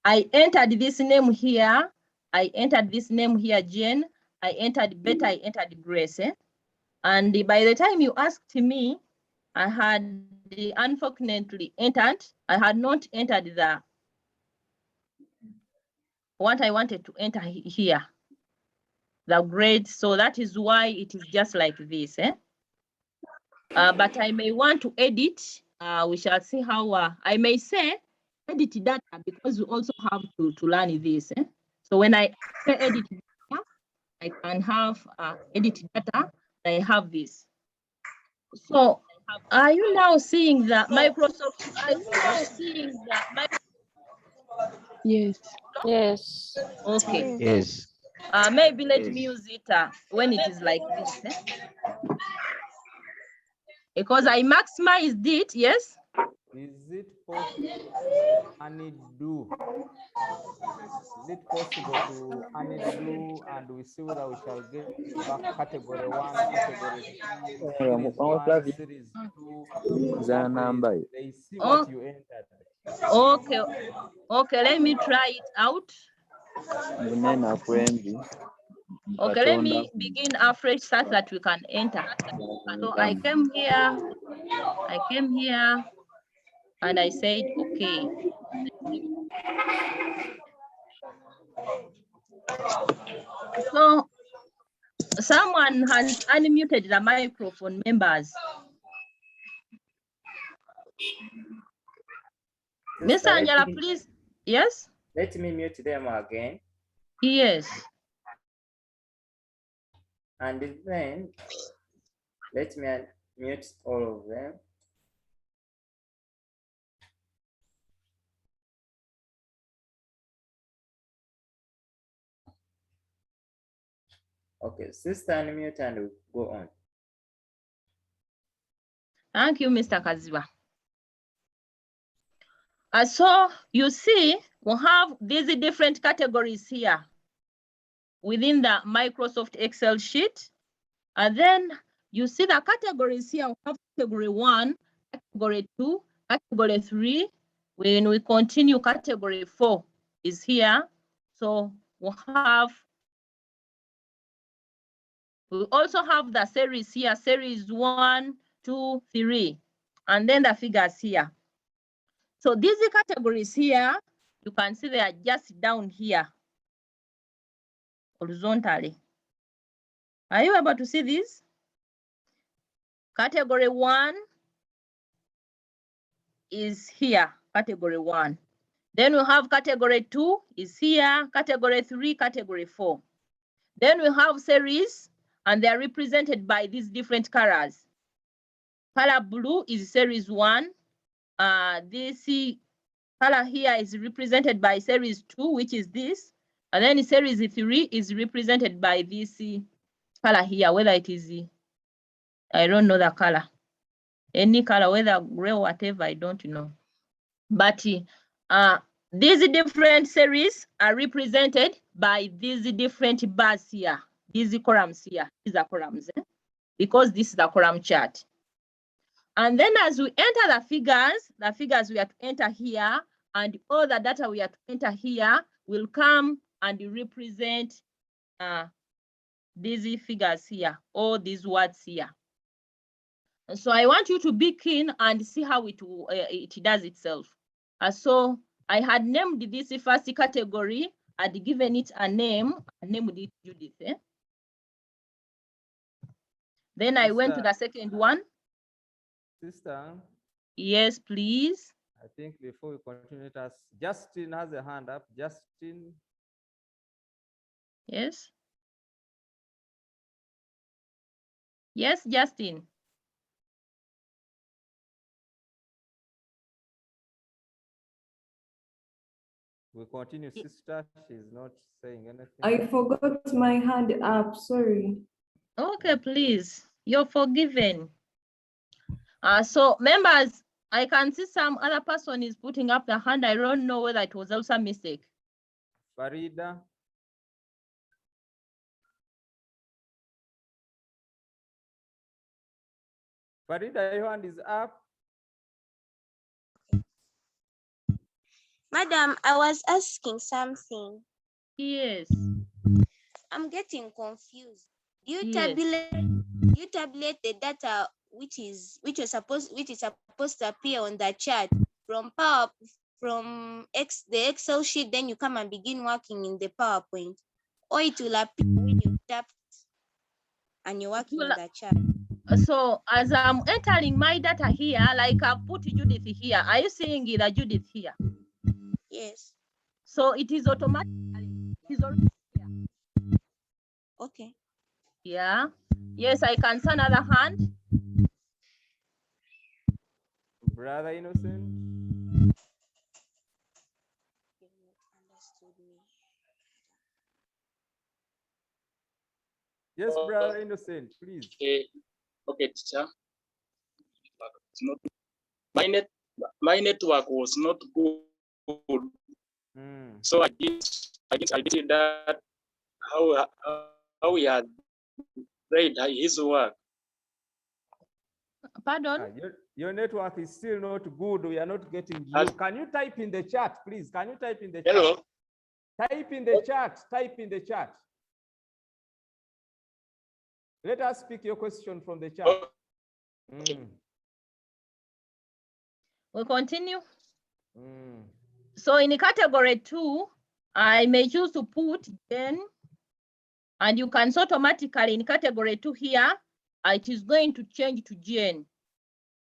I entered this name here. I entered this name here, Jane. I entered Beta. I entered Grace. And by the time you asked me, I had unfortunately entered. I had not entered what I wanted to enter here, the grade. So that is why it is just like this. But I may want to edit. We shall see how I may say edit data, because we also have to learn this. So when I say edit data, I can have edit data. I have this. So are you now seeing the Microsoft? Are you now seeing the Yes. Yes. Okay. Yes. Maybe let me use it when it is like this. Because I maximized it, yes? Is it possible to undo? Is it possible to undo and we see whether we shall get back category 1, category 2, series 1, series 2. They see what you entered. Okay. Okay, let me try it out. Okay, let me begin afresh so that we can enter. So I came here, and I said, okay. So someone has unmuted the microphone, members. Mr. Angela, please. Yes? Let me mute them again. Yes. And then let me mute all of them. Okay, sister, unmute and we'll go on. Thank you, Mr. Kaziwa. So you see, we have these different categories here within the Microsoft Excel sheet. And then you see the categories here. We have category 1, category 2, category 3. When we continue, category 4 is here. So we also have the series here, series 1, 2, 3, and then the figures here. So these categories here, you can see they are just down here, horizontally. Are you able to see this? Category 1 is here, category 1. Then we have category 2 is here, category 3, category 4. Then we have series, and they are represented by these different colors. Color blue is series 1. This color here is represented by series 2, which is this. And then series 3 is represented by this color here, whether it is, I don't know the color. Any color, whether gray or whatever, I don't know. But these different series are represented by these different bars here, these columns here. These are columns, because this is the column chart. And then as we enter the figures we have to enter here, and all the data we have to enter here will come and represent these figures here, all these words here. And so I want you to be keen and see how it does itself. So I had named this first category, I'd given it a name, I named it Judith. Then I went to the second one. Sister. Yes, please. I think before we continue, it has Justin has a hand up. Justin. Yes. Yes, Justin. We continue, sister. She's not saying anything. I forgot my hand up. Sorry. Okay, please. You're forgiven. So members, I can see some other person is putting up the hand. I don't know whether it was also a mistake. Farida. Farida, your hand is up. Madam, I was asking something. Yes. I'm getting confused. Do you Yes. tabulate the data which is supposed to appear on the chart from the Excel sheet, then you come and begin working in the PowerPoint, or it will appear when you tap and you're working on the chart? So as I'm entering my data here, like I've put Judith here, are you seeing the Judith here? Yes. So it is automatically, it is already here. Okay. Yeah. Yes, I can see another hand. Brother Innocent. Yes, Brother Innocent, please. Okay, teacher. It's not, my network was not good. So I did that how he had read his work. Pardon? Your network is still not good. We are not getting you. Can you type in the chat, please? Can you type in the chat? Hello. Type in the chat. Type in the chat. Let us speak your question from the chat. We'll continue. So in category 2, I may choose to put Jen, and you can see automatically in category 2 here, it is going to change to Jen.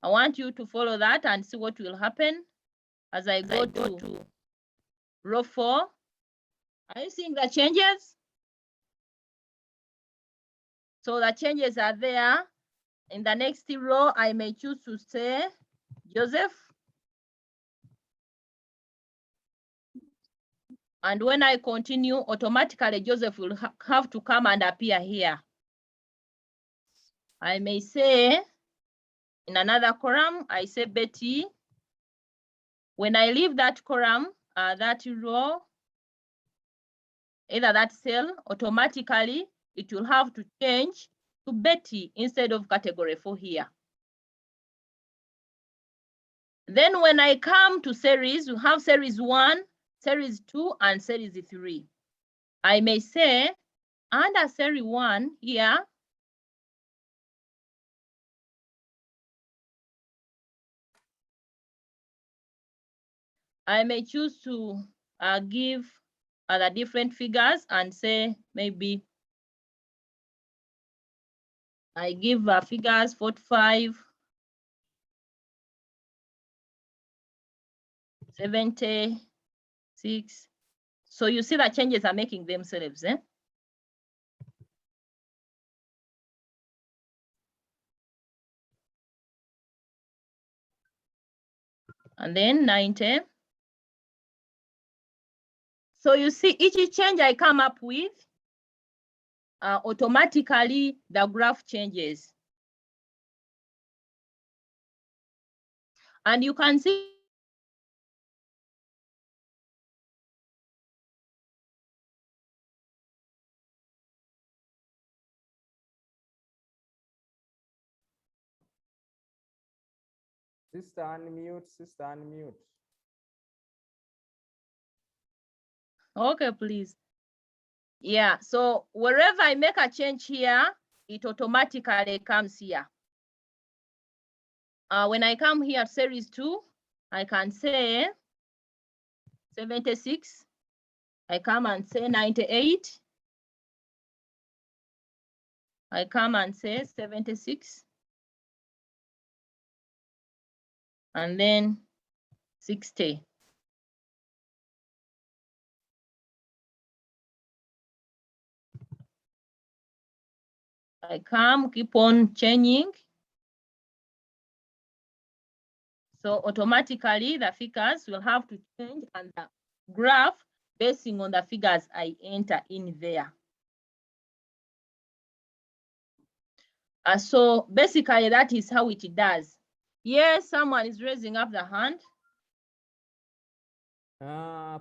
I want you to follow that and see what will happen as I go to row 4. Are you seeing the changes? So the changes are there. In the next row, I may choose to say Joseph. And when I continue, automatically Joseph will have to come and appear here. I may say, in another column, I say Betty. When I leave that column, that row, either that cell, automatically it will have to change to Betty instead of category 4 here. Then when I come to series, we have series 1, series 2, and series 3. I may say, under series 1 here, I may choose to give other different figures and say maybe I give figures 45, 76. So you see the changes are making themselves. And then 90. So you see each change I come up with, automatically the graph changes. And you can see Sister unmute, sister unmute. Okay, please. Yeah, so wherever I make a change here, it automatically comes here. When I come here, series 2, I can say 76. I come and say 98. I come and say 76. And then 60. I come, keep on changing. So automatically the figures will have to change and the graph basing on the figures I enter in there. So basically that is how it does. Yes, someone is raising up the hand.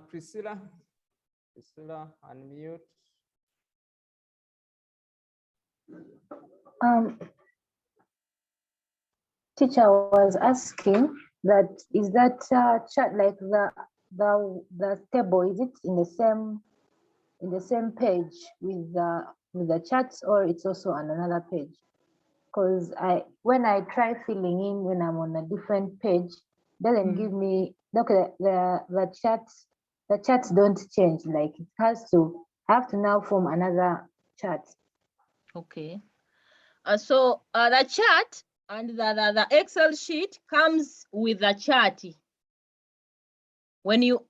Priscilla, unmute. Teacher was asking that is that chart like the table, is it in the same page with the charts, or it's also on another page? Because when I try filling in when I'm on a different page, doesn't give me, okay, the charts don't change, like it has to have to now form another chart. Okay. So the chart and the Excel sheet comes with the chart. When you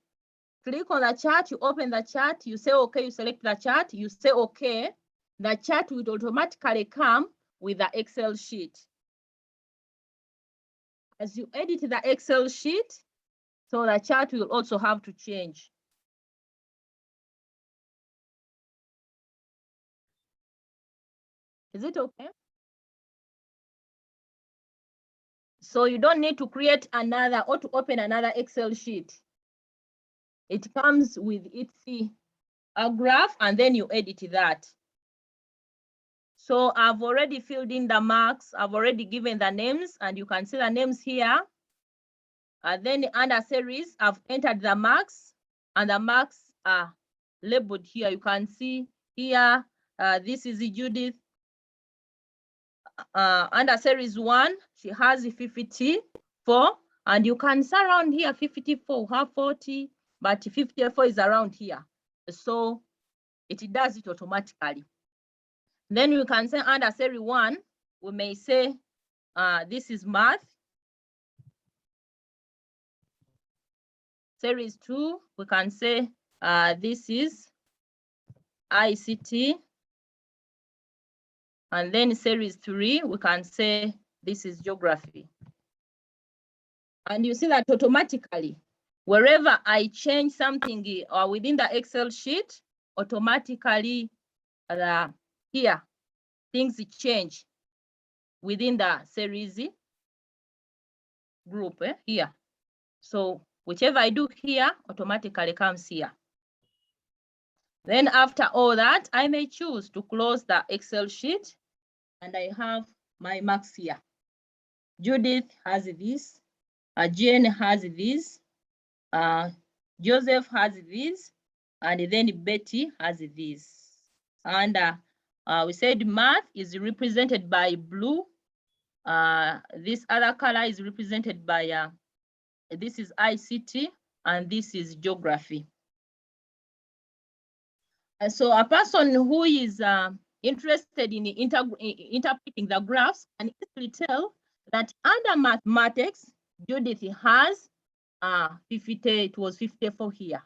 click on the chart, you open the chart, you say okay, you select the chart, you say okay, the chart will automatically come with the Excel sheet. As you edit the Excel sheet, so the chart will also have to change. Is it okay? So you don't need to create another or to open another Excel sheet. It comes with its a graph and then you edit that. So I've already filled in the marks. I've already given the names and you can see the names here. And then under series, I've entered the marks and the marks are labeled here. You can see here, this is Judith. Under series 1, she has 54, and you can surround here 54, have 40, but 54 is around here. So it does it automatically. Then we can say under series 1, we may say this is math. Series 2, we can say this is ICT. And then series 3, we can say this is geography. And you see that automatically, wherever I change something or within the Excel sheet, automatically here, things change within the series group here. So whichever I do here, automatically comes here. Then after all that, I may choose to close the Excel sheet and I have my marks here. Judith has this, Jane has this, Joseph has this, and then Betty has this. And we said math is represented by blue. This other color is represented by, this is ICT, and this is geography. And so a person who is interested in interpreting the graphs can easily tell that under mathematics, Judith has 50, it was 54 here.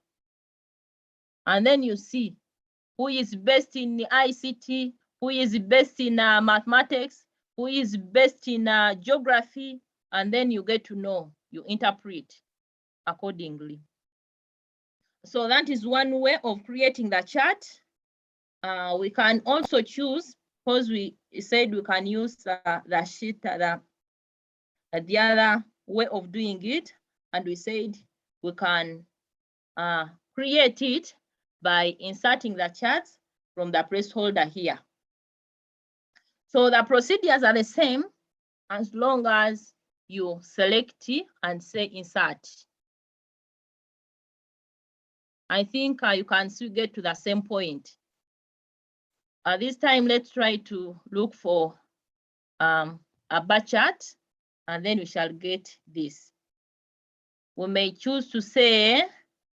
And then you see who is best in ICT, who is best in mathematics, who is best in geography, and then you get to know, you interpret accordingly. So that is one way of creating the chart. We can also choose, because we said we can use the sheet, the other way of doing it, and we said we can create it by inserting the charts from the placeholder here. So the procedures are the same as long as you select and say insert. I think you can still get to the same point. This time, let's try to look for a bar chart, and then we shall get this. We may choose to say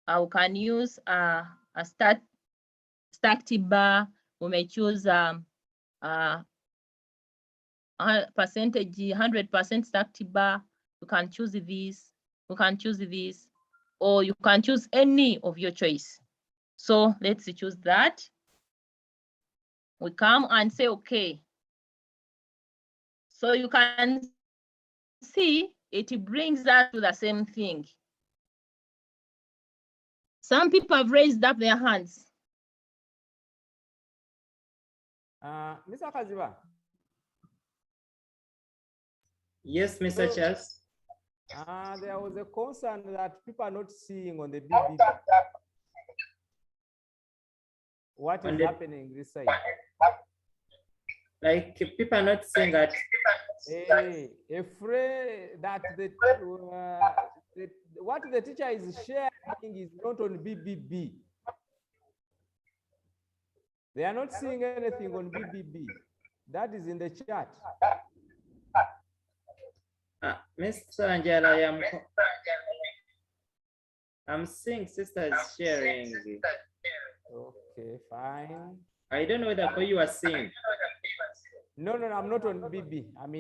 we can use a stacked bar. We may choose percentage 100% stacked bar. You can choose this. You can choose this, or you can choose any of your choice. So let's choose that. We come and say okay. So you can see it brings us to the same thing. Some people have raised up their hands. Mr. Kaziba. Yes, Mr. Charles. There was a concern that people are not seeing on the BB. What is happening this side? Like people are not seeing that. Afraid that what the teacher is sharing is not on BBB. They are not seeing anything on BBB. That is in the chat. Mr. Angela, I'm seeing sisters sharing. Okay, fine. I don't know whether for you are seeing. No, I'm not on BB. I'm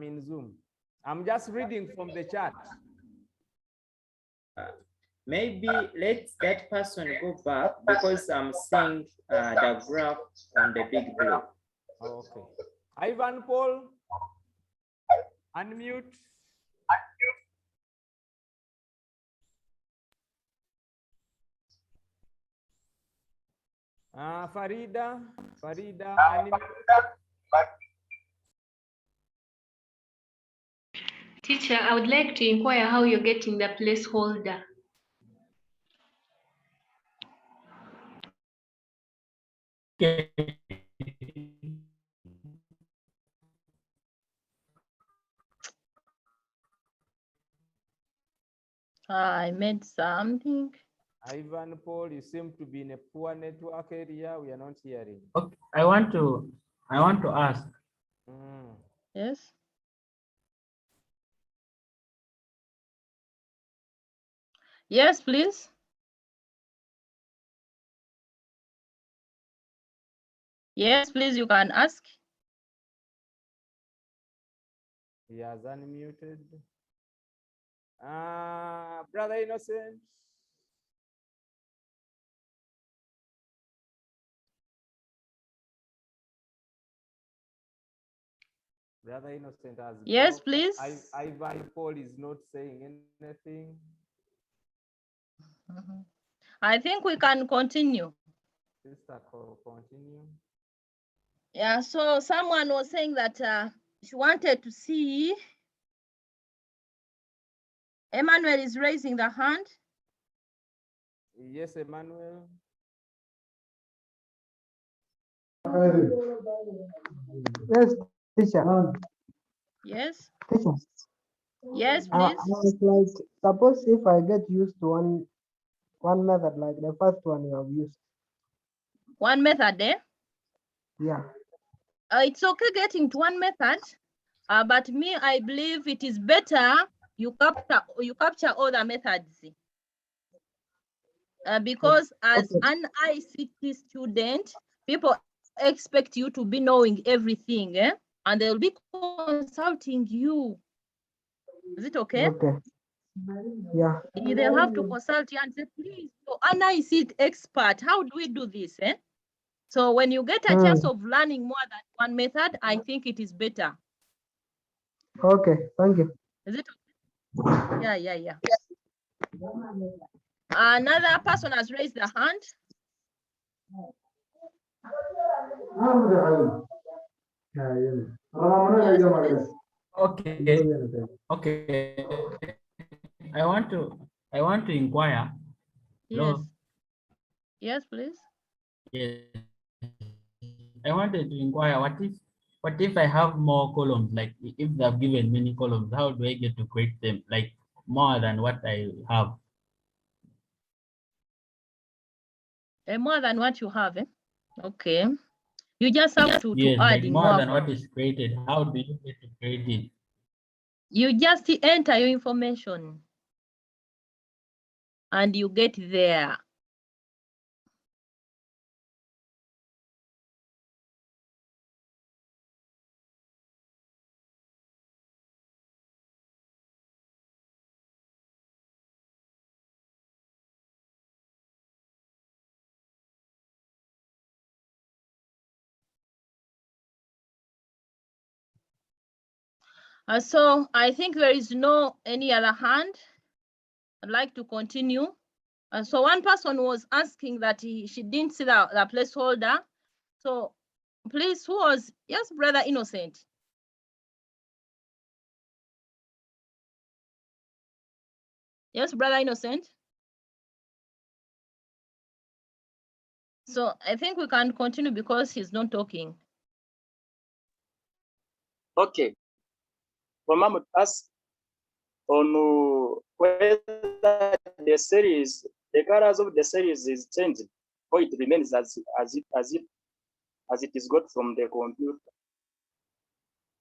in Zoom. I'm just reading from the chat. Maybe let that person go back because I'm seeing the graph on the big blue. Okay. Ivan Paul, unmute. Farida, unmute. Teacher, I would like to inquire how you're getting the placeholder. Okay. I made something. Ivan Paul, you seem to be in a poor network area. We are not hearing. Okay. I want to ask. Yes. Yes, please. Yes, please, you can ask. He has unmuted. Brother Innocent. Brother Innocent has. Yes, blocked. please. Ivan Paul is not saying anything. I think we can continue. Sister, continue. Yeah, so someone was saying that she wanted to see. Emmanuel is raising the hand. Yes, Emmanuel. Yes, teacher. Yes. Teacher. Yes, I please. was like, suppose if I get used to one method, like the first one you have used. One method, eh? Yeah. It's okay getting to one method, but me, I believe it is better you capture all the methods. Because as an ICT student, people expect you to be knowing everything, eh? And they'll be consulting you. Is it okay? Okay. Yeah. They'll have to consult you and say, please, so an ICT expert, how do we do this? Eh? So when you get a chance of learning more than one method, I think it is better. Okay, thank you. Is it okay? Yeah. Another person has raised their hand. Okay. I want to inquire. Yes. Hello? Yes, please. Yes. I wanted to inquire what if What if I have more columns? Like if they've given many columns, how do I get to create them? Like more than what I have? More than what you have, eh? Okay. You just have to Yes, add like in more more. than what is created. How do you get to create it? You just enter your information and you get there. So I think there is no any other hand. I'd like to continue. So one person was asking that she didn't see the placeholder. So please, who was, yes, Brother Innocent. Yes, Brother Innocent. So I think we can continue because he's not talking. Okay. Well, Mama asked on whether the series, the colors of the series is changing, or it remains as it is got from the computer.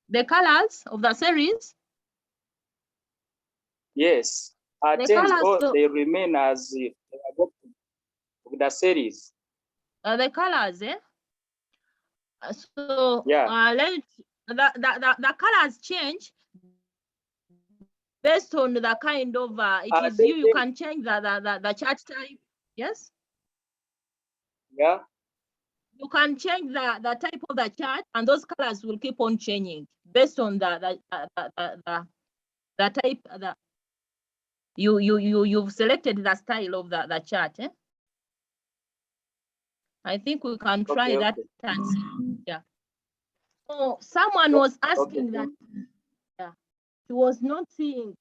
The colors of the series? Yes, are The changed colors or do- they remain as they are got from the series. The colors, eh? So Yeah. the colors change based on the kind of it is you can change the chart type. Yes. Yeah. You can change the type of the chart, and those colors will keep on changing based on the type that you've selected the style of the chart. Eh? I think we can try that and see. Yeah. So someone was asking that. Yeah, he was not seeing.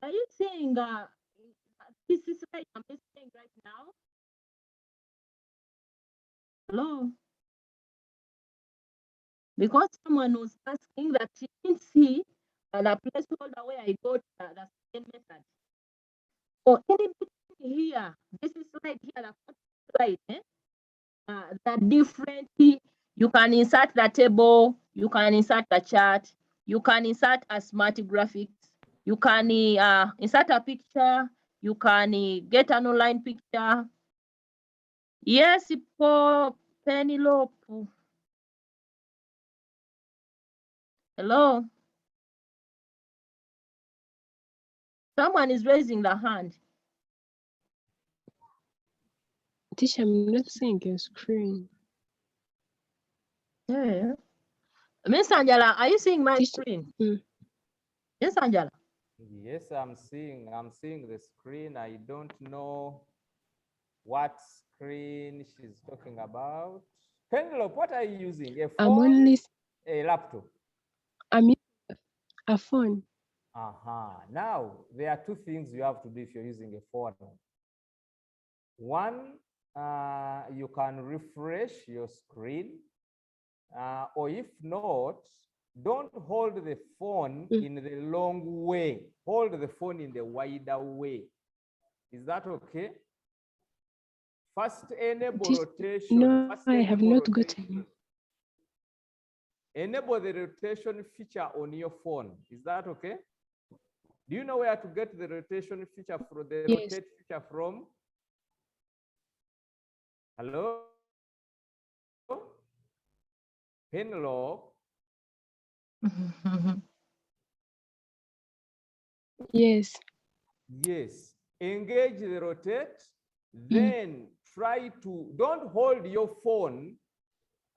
Are you seeing this is like I'm saying right now? Hello. Because someone was asking that she didn't see the placeholder where I got the second method. So in between here, this is right here, the first slide, eh? The different, you can insert the table, you can insert the chart, you can insert a smart graphics, you can insert a picture, you can get an online picture. Yes, for Penelope. Hello. Someone is raising the hand. Teacher, I'm not seeing your screen. Yeah. Miss Angela, are you seeing my screen? Yes, Angela. Yes, I'm seeing the screen. I don't know what screen she's talking about. Penelope, what are you using? A I'm phone? only A laptop? I'm using a phone. Now, there are two things you have to do if you're using a phone. One, you can refresh your screen, or if not, don't hold the phone in the long way. Hold the phone in the wider way. Is that okay? First, enable rotation. No, First, I have enable not rotation. gotten. Enable the rotation feature on your phone. Is that okay? Do you know where to get the rotation feature from? The Yes. rotate feature from? Hello? Penelope? Yes. Yes. Engage the rotate. Then try to, don't hold your phone.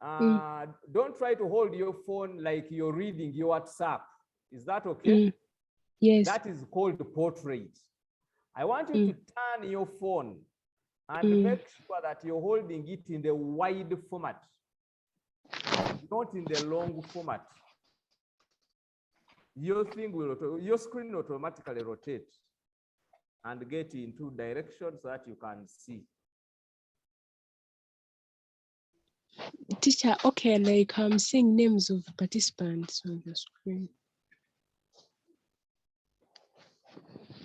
Don't try to hold your phone like you're reading your WhatsApp. Is that okay? Yes. That is called portrait. I want you to turn your phone and make sure that you're holding it in the wide format, not in the long format. Your screen will automatically rotate and get into directions so that you can see. Teacher, okay, like I'm seeing names of participants on the screen.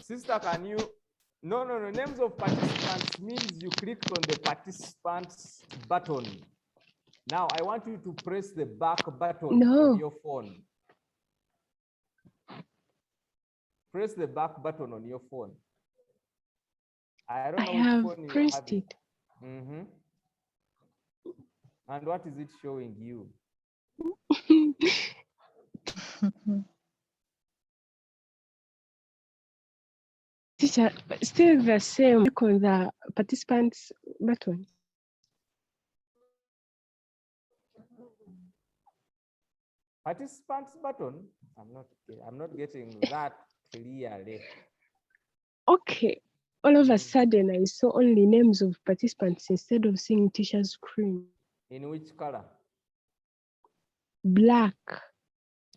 Sister, can you? No. Names of participants means you clicked on the participants button. Now I want you to press the back button on your phone. Press the back button on your phone. I don't know which phone you pressed have. it. And what is it showing you? Teacher, still the same. Click on the participants button. Participants button? I'm not getting that clearly. Okay. All of a sudden, I saw only names of participants instead of seeing teacher's screen. In which color? Black.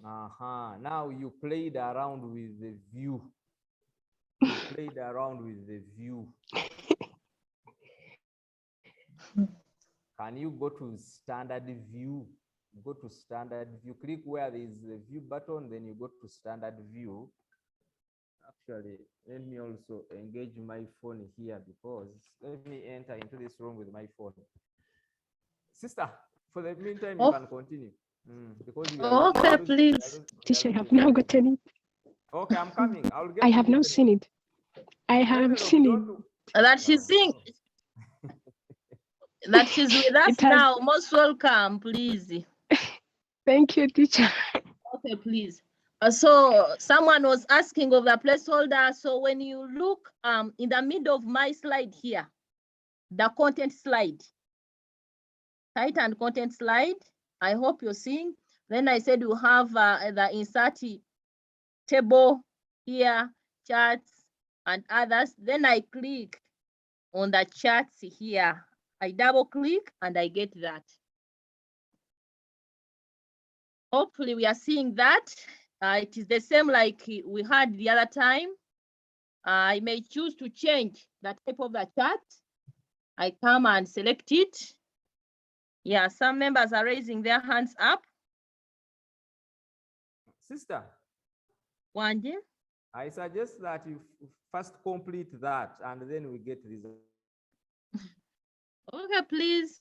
Now you played around with the view. You played around with the view. Can you go to standard view? Go to standard view. Click where there is the view button, then you go to standard view. Actually, let me also engage my phone here because let me enter into this room with my phone. Sister, for the meantime, you can continue. Because we are Okay, please. Teacher, I have now gotten it. Okay, I'm coming. I'll get I have now seen it. I have seen it. That she's seeing. That she's with us now. Most welcome, please. Thank you, teacher. Okay, please. So someone was asking of the placeholder. So when you look in the middle of my slide here, the content slide, title and content slide, I hope you're seeing. Then I said you have the insert table here, charts and others. Then I click on the charts here. I double click and I get that. Hopefully we are seeing that. It is the same like we had the other time. I may choose to change the type of the chart. I come and select it. Yeah, some members are raising their hands up. Sister. Wanje? I suggest that you first complete that and then we get results. Okay, please.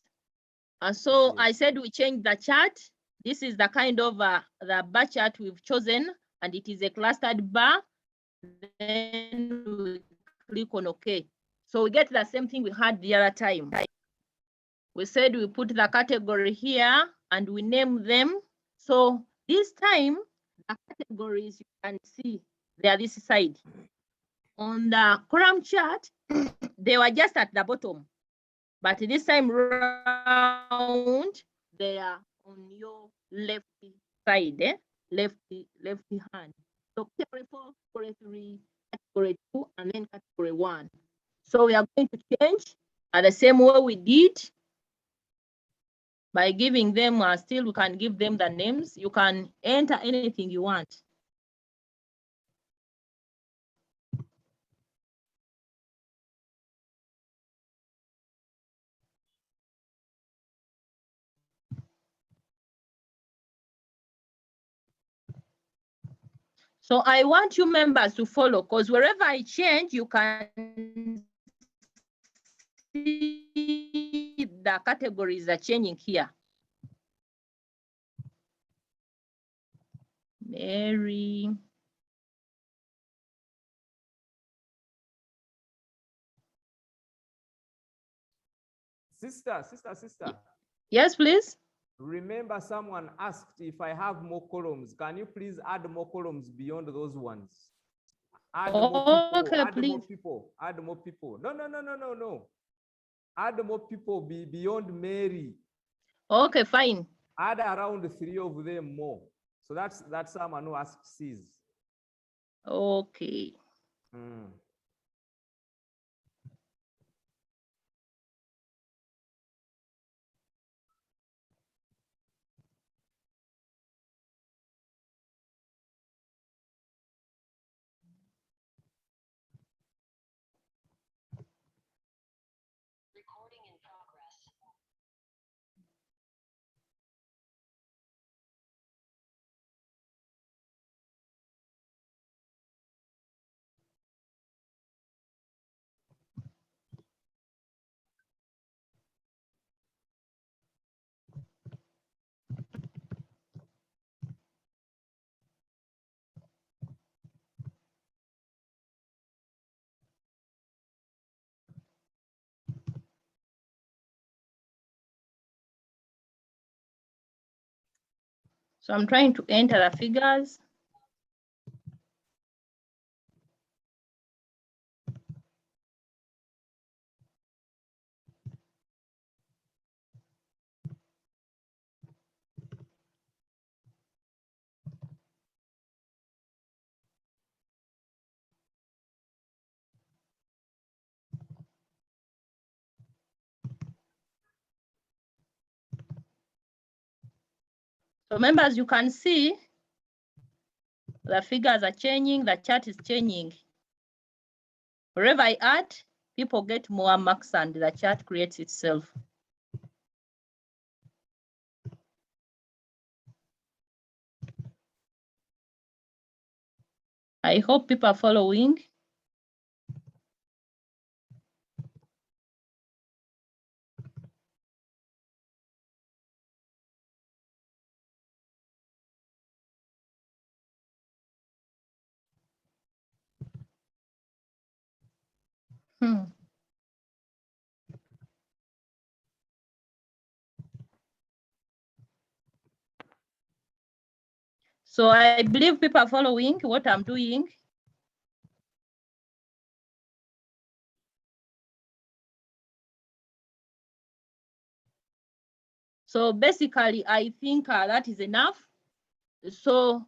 So I said we change the chart. This is the kind of the bar chart we've chosen, and it is a clustered bar. Then we click on OK. So we get the same thing we had the other time. We said we put the category here and we name them. So this time, the categories you can see they are this side. On the column chart, they were just at the bottom. But this time round, they are on your left side, left hand. So category 4, category 3, category 2, and then category 1. So we are going to change the same way we did by giving them, still we can give them the names. You can enter anything you want. So I want you members to follow, because wherever I change, you can see the categories are changing here. Mary. Sister. Yes, please. Remember, someone asked if I have more columns. Can you please add more columns beyond those ones? Add more people. Okay, add please. more people. Add more people. No. Add more people beyond Mary. Okay, fine. Add around 3 of them more. So that's someone who asked Cs. Okay. So I'm trying to enter the figures. So members, you can see the figures are changing, the chart is changing. Wherever I add, people get more marks and the chart creates itself. I hope people are following. So I believe people are following what I'm doing. So basically, I think that is enough. So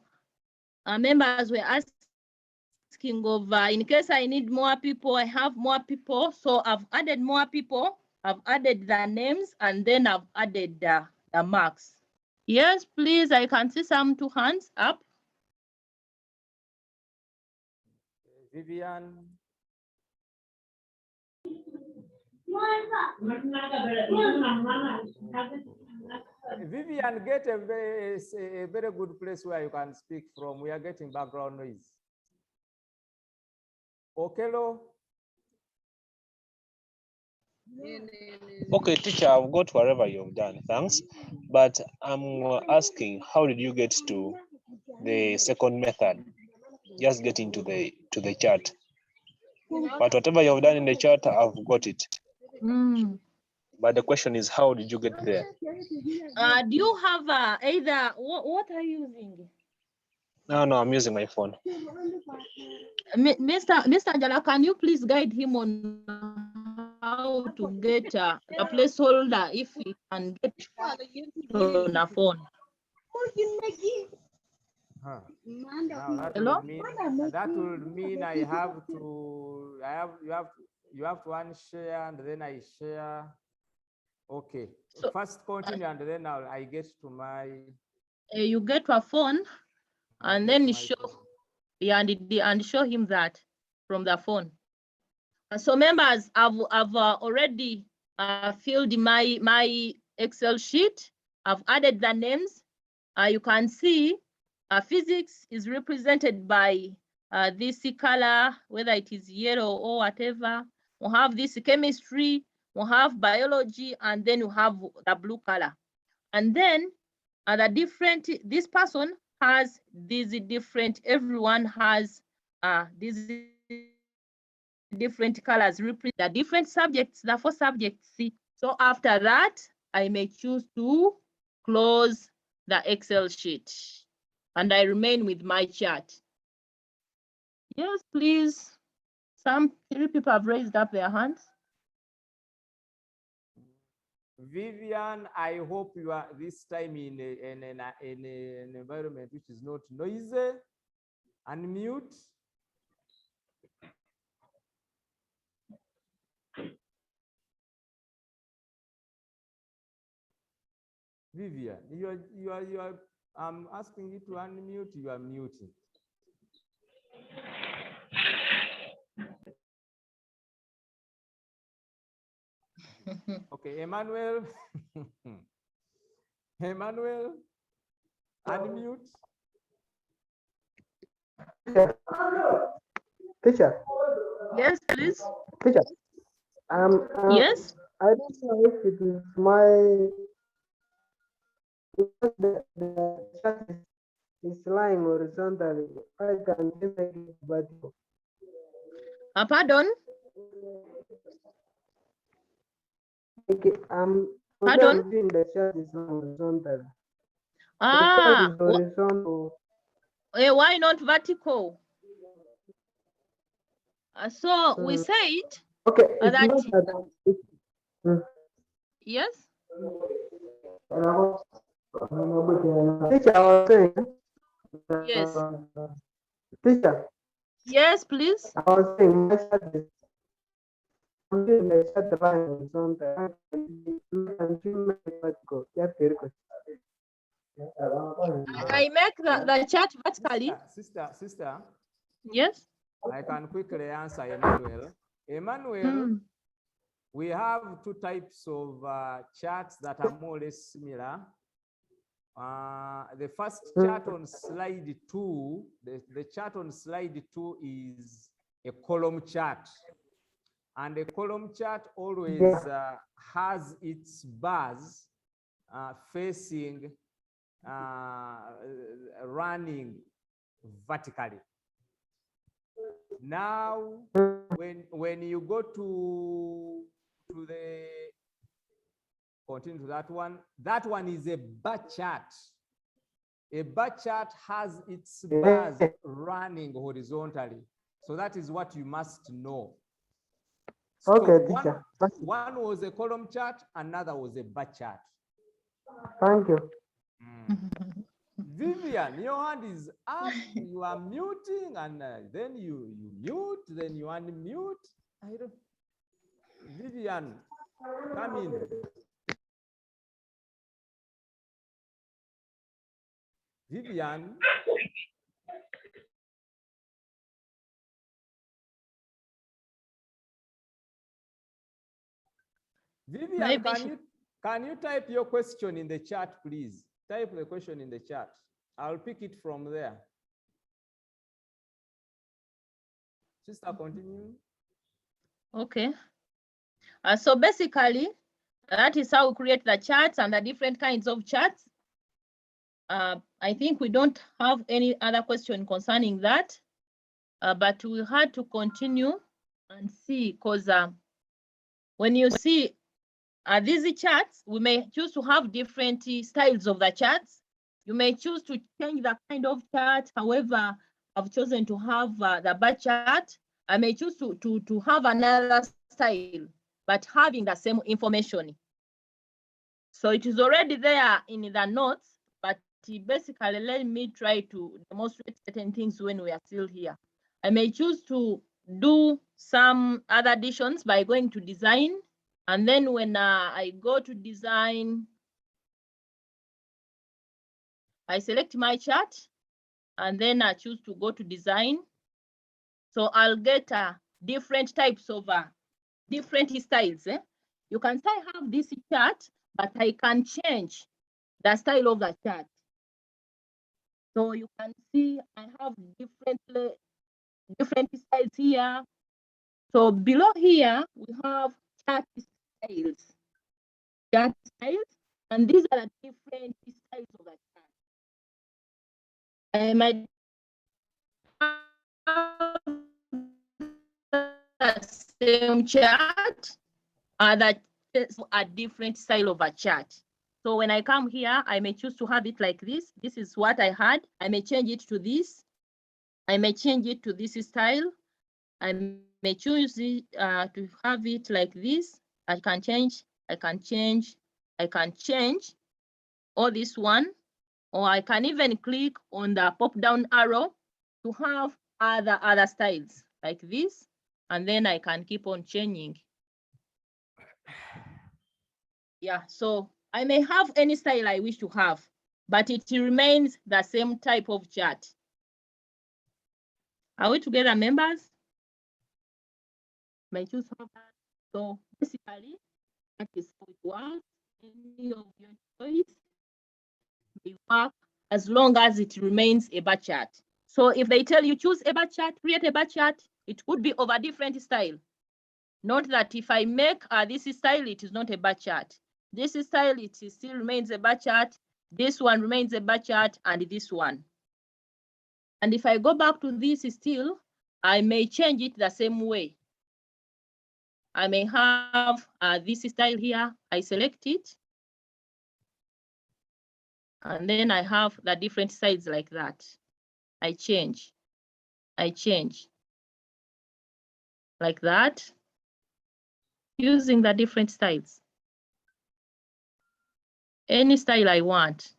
members were asking of, in case I need more people, I have more people. So I've added more people. I've added the names and then I've added the marks. Yes, please, I can see some 2 hands up. Vivian. Vivian, get a very good place where you can speak from. We are getting background noise. Okelo. Okay, teacher, I've got wherever you've done, thanks. But I'm asking, how did you get to the second method? Just getting to the chart. But whatever you've done in the chart, I've got it. But the question is, how did you get there? Do you have either, what are you using? No, I'm using my phone. Mr. Angela, can you please guide him on how to get a placeholder if he can get on a phone? Huh. Hello? That will mean I have to, you have to unshare and then I share. Okay, so first continue and then I get to my. You get to a phone and then you show, and show him that from the phone. So members, I've already filled my Excel sheet. I've added the names. You can see physics is represented by this color, whether it is yellow or whatever. We'll have this chemistry, we'll have biology, and then you have the blue color. And then this person has these different, everyone has these different colors represent the different subjects, the 4 subjects. So after that, I may choose to close the Excel sheet and I remain with my chart. Yes, please. Some 3 people have raised up their hands. Vivian, I hope you are this time in an environment which is not noisy. Unmute. Vivian, you are I'm asking you to unmute, you are muting. Okay, Emmanuel. Emmanuel, unmute. Teacher. Yes, please. Teacher. Yes. I don't know if it is my the chat is lying horizontally. I can make it, but pardon? Okay, Pardon? the chat is horizontal. Ah, is horizontal. why not vertical? So we Mm. said Okay, it's that, not that. Mm. yes? Teacher, I was saying, Yes. teacher, Yes, please. I was saying, my chat is only the chat line is on the vertical. Yeah, very good. I make the chart vertically. Sister, Yes. I can quickly answer Emmanuel. Emmanuel, we have two types of charts that are more or less similar. The first chart on slide 2, the chart on slide 2 is a column chart. And a column chart always has its bars facing, running vertically. Now, when you go to the, continue to that one is a bar chart. A bar chart has its bars running horizontally. So that is what you must know. So Okay, teacher. one was a column chart, another was a bar chart. Thank you. Vivian, your hand is up, you are muting, and then you mute, then you unmute. I don't. Vivian, come in. Vivian. Vivian, Maybe can you type your question in the chat, please? Type the question in the chat. I'll pick it from there. Sister, continue. Okay. So basically, that is how we create the charts and the different kinds of charts. I think we don't have any other question concerning that, but we had to continue and see, because when you see these charts, we may choose to have different styles of the charts. You may choose to change the kind of chart. However, I've chosen to have the bar chart. I may choose to have another style, but having the same information. So it is already there in the notes, but basically let me try to demonstrate certain things when we are still here. I may choose to do some other additions by going to design. And then when I go to design, I select my chart, and then I choose to go to design. So I'll get different types of different styles. You can say I have this chart, but I can change the style of the chart. So you can see I have different styles here. So below here, we have chart styles. Chart styles, and these are the different styles of the chart. I might have the same chart that is a different style of a chart. So when I come here, I may choose to have it like this. This is what I had. I may change it to this. I may change it to this style. I may choose it, to have it like this. I can change, I can change, I can change, or this one, or I can even click on the pop-down arrow to have other styles like this, and then I can keep on changing. Yeah, so I may have any style I wish to have, but it remains the same type of chart. Are we together, members? May choose that. So basically, that is how it works. Any of your choice may work as long as it remains a bar chart. So if they tell you choose a bar chart, create a bar chart, it could be of a different style. Note that if I make this style, it is not a bar chart. This style, it still remains a bar chart. This one remains a bar chart, and this one. And if I go back to this still, I may change it the same way. I may have this style here. I select it. And then I have the different sides like that. I change like that, using the different styles. Any style I want,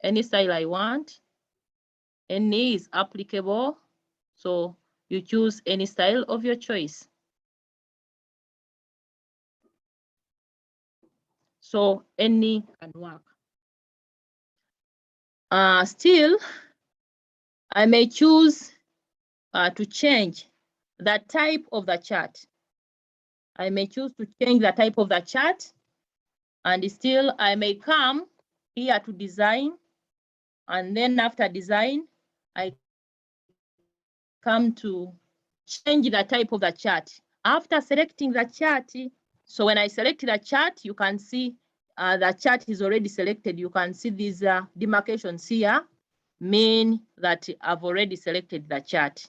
any is applicable. So you choose any style of your choice. So any can work. Still, I may choose to change the type of the chart. I may choose to change the type of the chart, and still I may come here to design, and then after design, I come to change the type of the chart. After selecting the chart, so when I select the chart, you can see the chart is already selected. You can see these demarcations here mean that I've already selected the chart.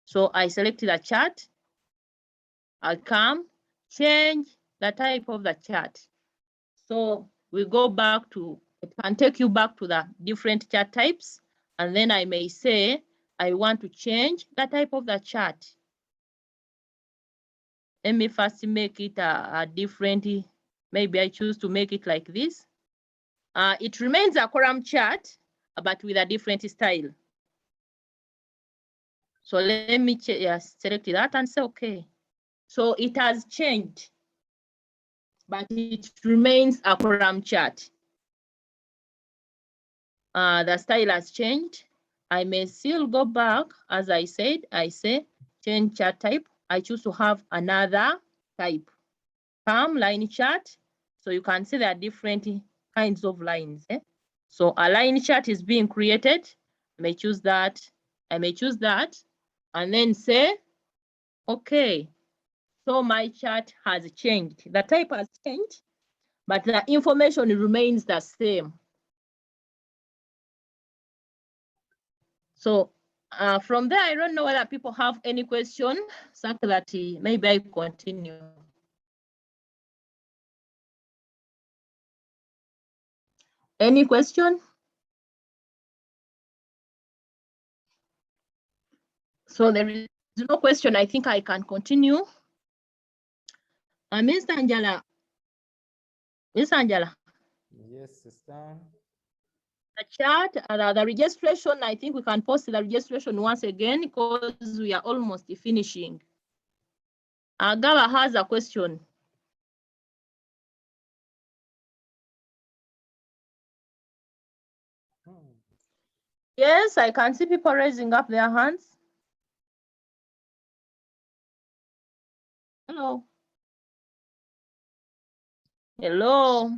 So I select the chart, I come, change the type of the chart. So we go back to, it can take you back to the different chart types, and then I may say, I want to change the type of the chart. Let me first make it a different, maybe I choose to make it like this. It remains a column chart, but with a different style. So let me select that and say, okay. So it has changed, but it remains a column chart. The style has changed. I may still go back, as I said, I say change chart type. I choose to have another type, line chart. So you can see there are different kinds of lines. So a line chart is being created. I may choose that. And then say, okay, so my chart has changed. The type has changed, but the information remains the same. So from there, I don't know whether people have any question, so that maybe I continue. Any question? So there is no question. I think I can continue. Mr. Angela. Miss Angela. Yes, sister. The chart, the registration, I think we can post the registration once again because we are almost finishing. Gala has a question. Yes, I can see people raising up their hands. Hello. Hello.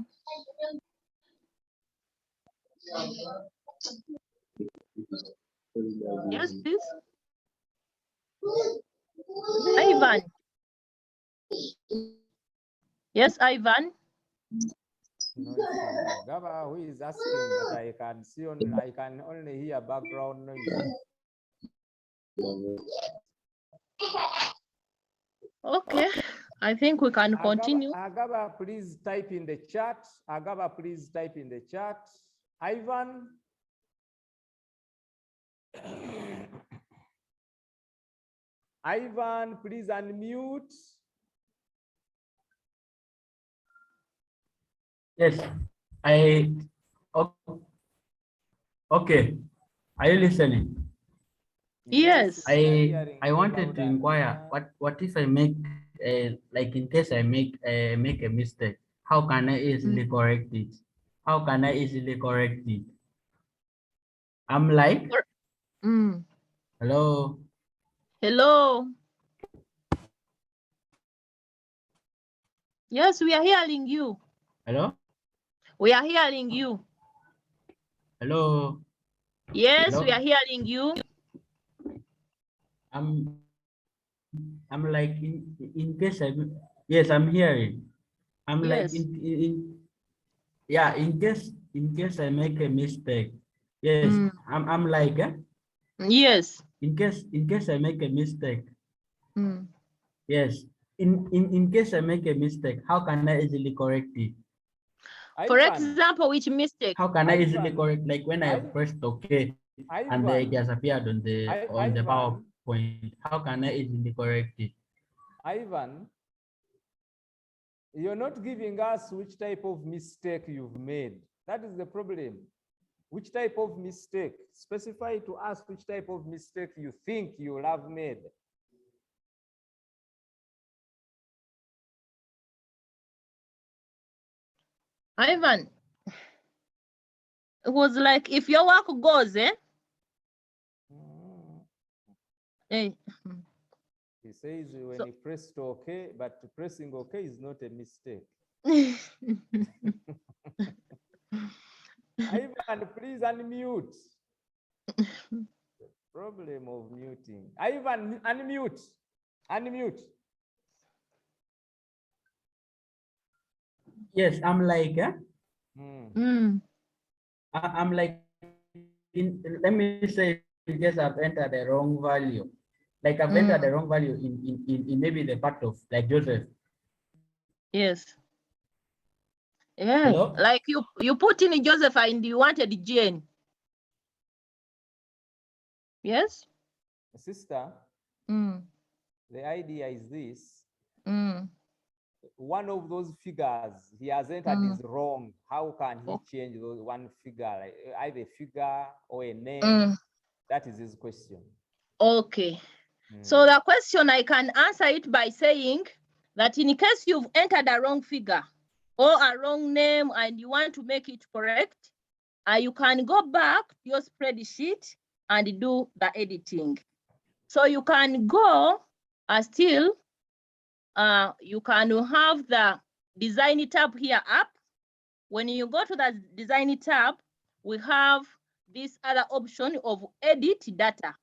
Yes, please. Ivan. Yes, Ivan. No, it's Gaba who is asking, but I can see only, I can only hear background noise. Okay, I think we can continue. Agaba, please type in the chat. Agaba, please type in the chat. Ivan. Ivan, please unmute. Yes, okay. Are you listening? Yes. I wanted to inquire what if I make like in case I make a mistake, how can I easily correct it? How can I easily correct it? I'm like, hello. Hello. Yes, we are hearing you. Hello. We are hearing you. Hello. Yes, Hello? we are hearing you. I'm like in case yes, I'm hearing. I'm like in case I make a mistake. Yes, I'm like yes. In case I make a mistake. Yes. In case I make a mistake, how can I easily correct it? For Ivan, example, which mistake? How can I easily Ivan, correct? Like when I have pressed OK and it has appeared on the Ivan, PowerPoint. How can I easily correct it? Ivan, you're not giving us which type of mistake you've made. That is the problem. Which type of mistake? Specify to us which type of mistake you think you'll have made. Ivan, it was like if your work goes, Hey. He says when he pressed OK, but pressing OK is not a mistake. Ivan, please unmute. The problem of muting. Ivan, unmute. Unmute. Yes, I'm like, I'm like, let me say, because I've entered the wrong value. Like I've entered the wrong value in maybe the part of like Joseph. Yes. Yeah. Hello? Like you put in Joseph and you wanted Jane. Yes. Sister, the idea is this. One of those figures he has entered is wrong. How can he change those one figure, like either a figure or a name? That is his question. Okay. So the question I can answer it by saying that in case you've entered a wrong figure or a wrong name and you want to make it correct, you can go back to your spreadsheet and do the editing. So you can go still, you can have the design tab here up. When you go to the design tab, we have this other option of edit data.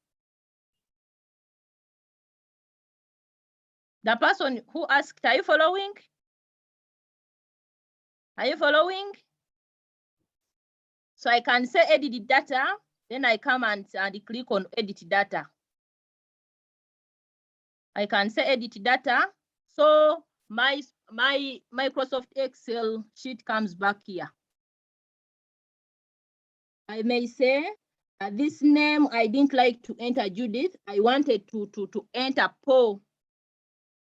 The person who asked, are you following? Are you following? So I can say edit data, then I come and click on edit data. I can say edit data. So my Microsoft Excel sheet comes back here. I may say this name, I didn't like to enter Judith. I wanted to enter Paul.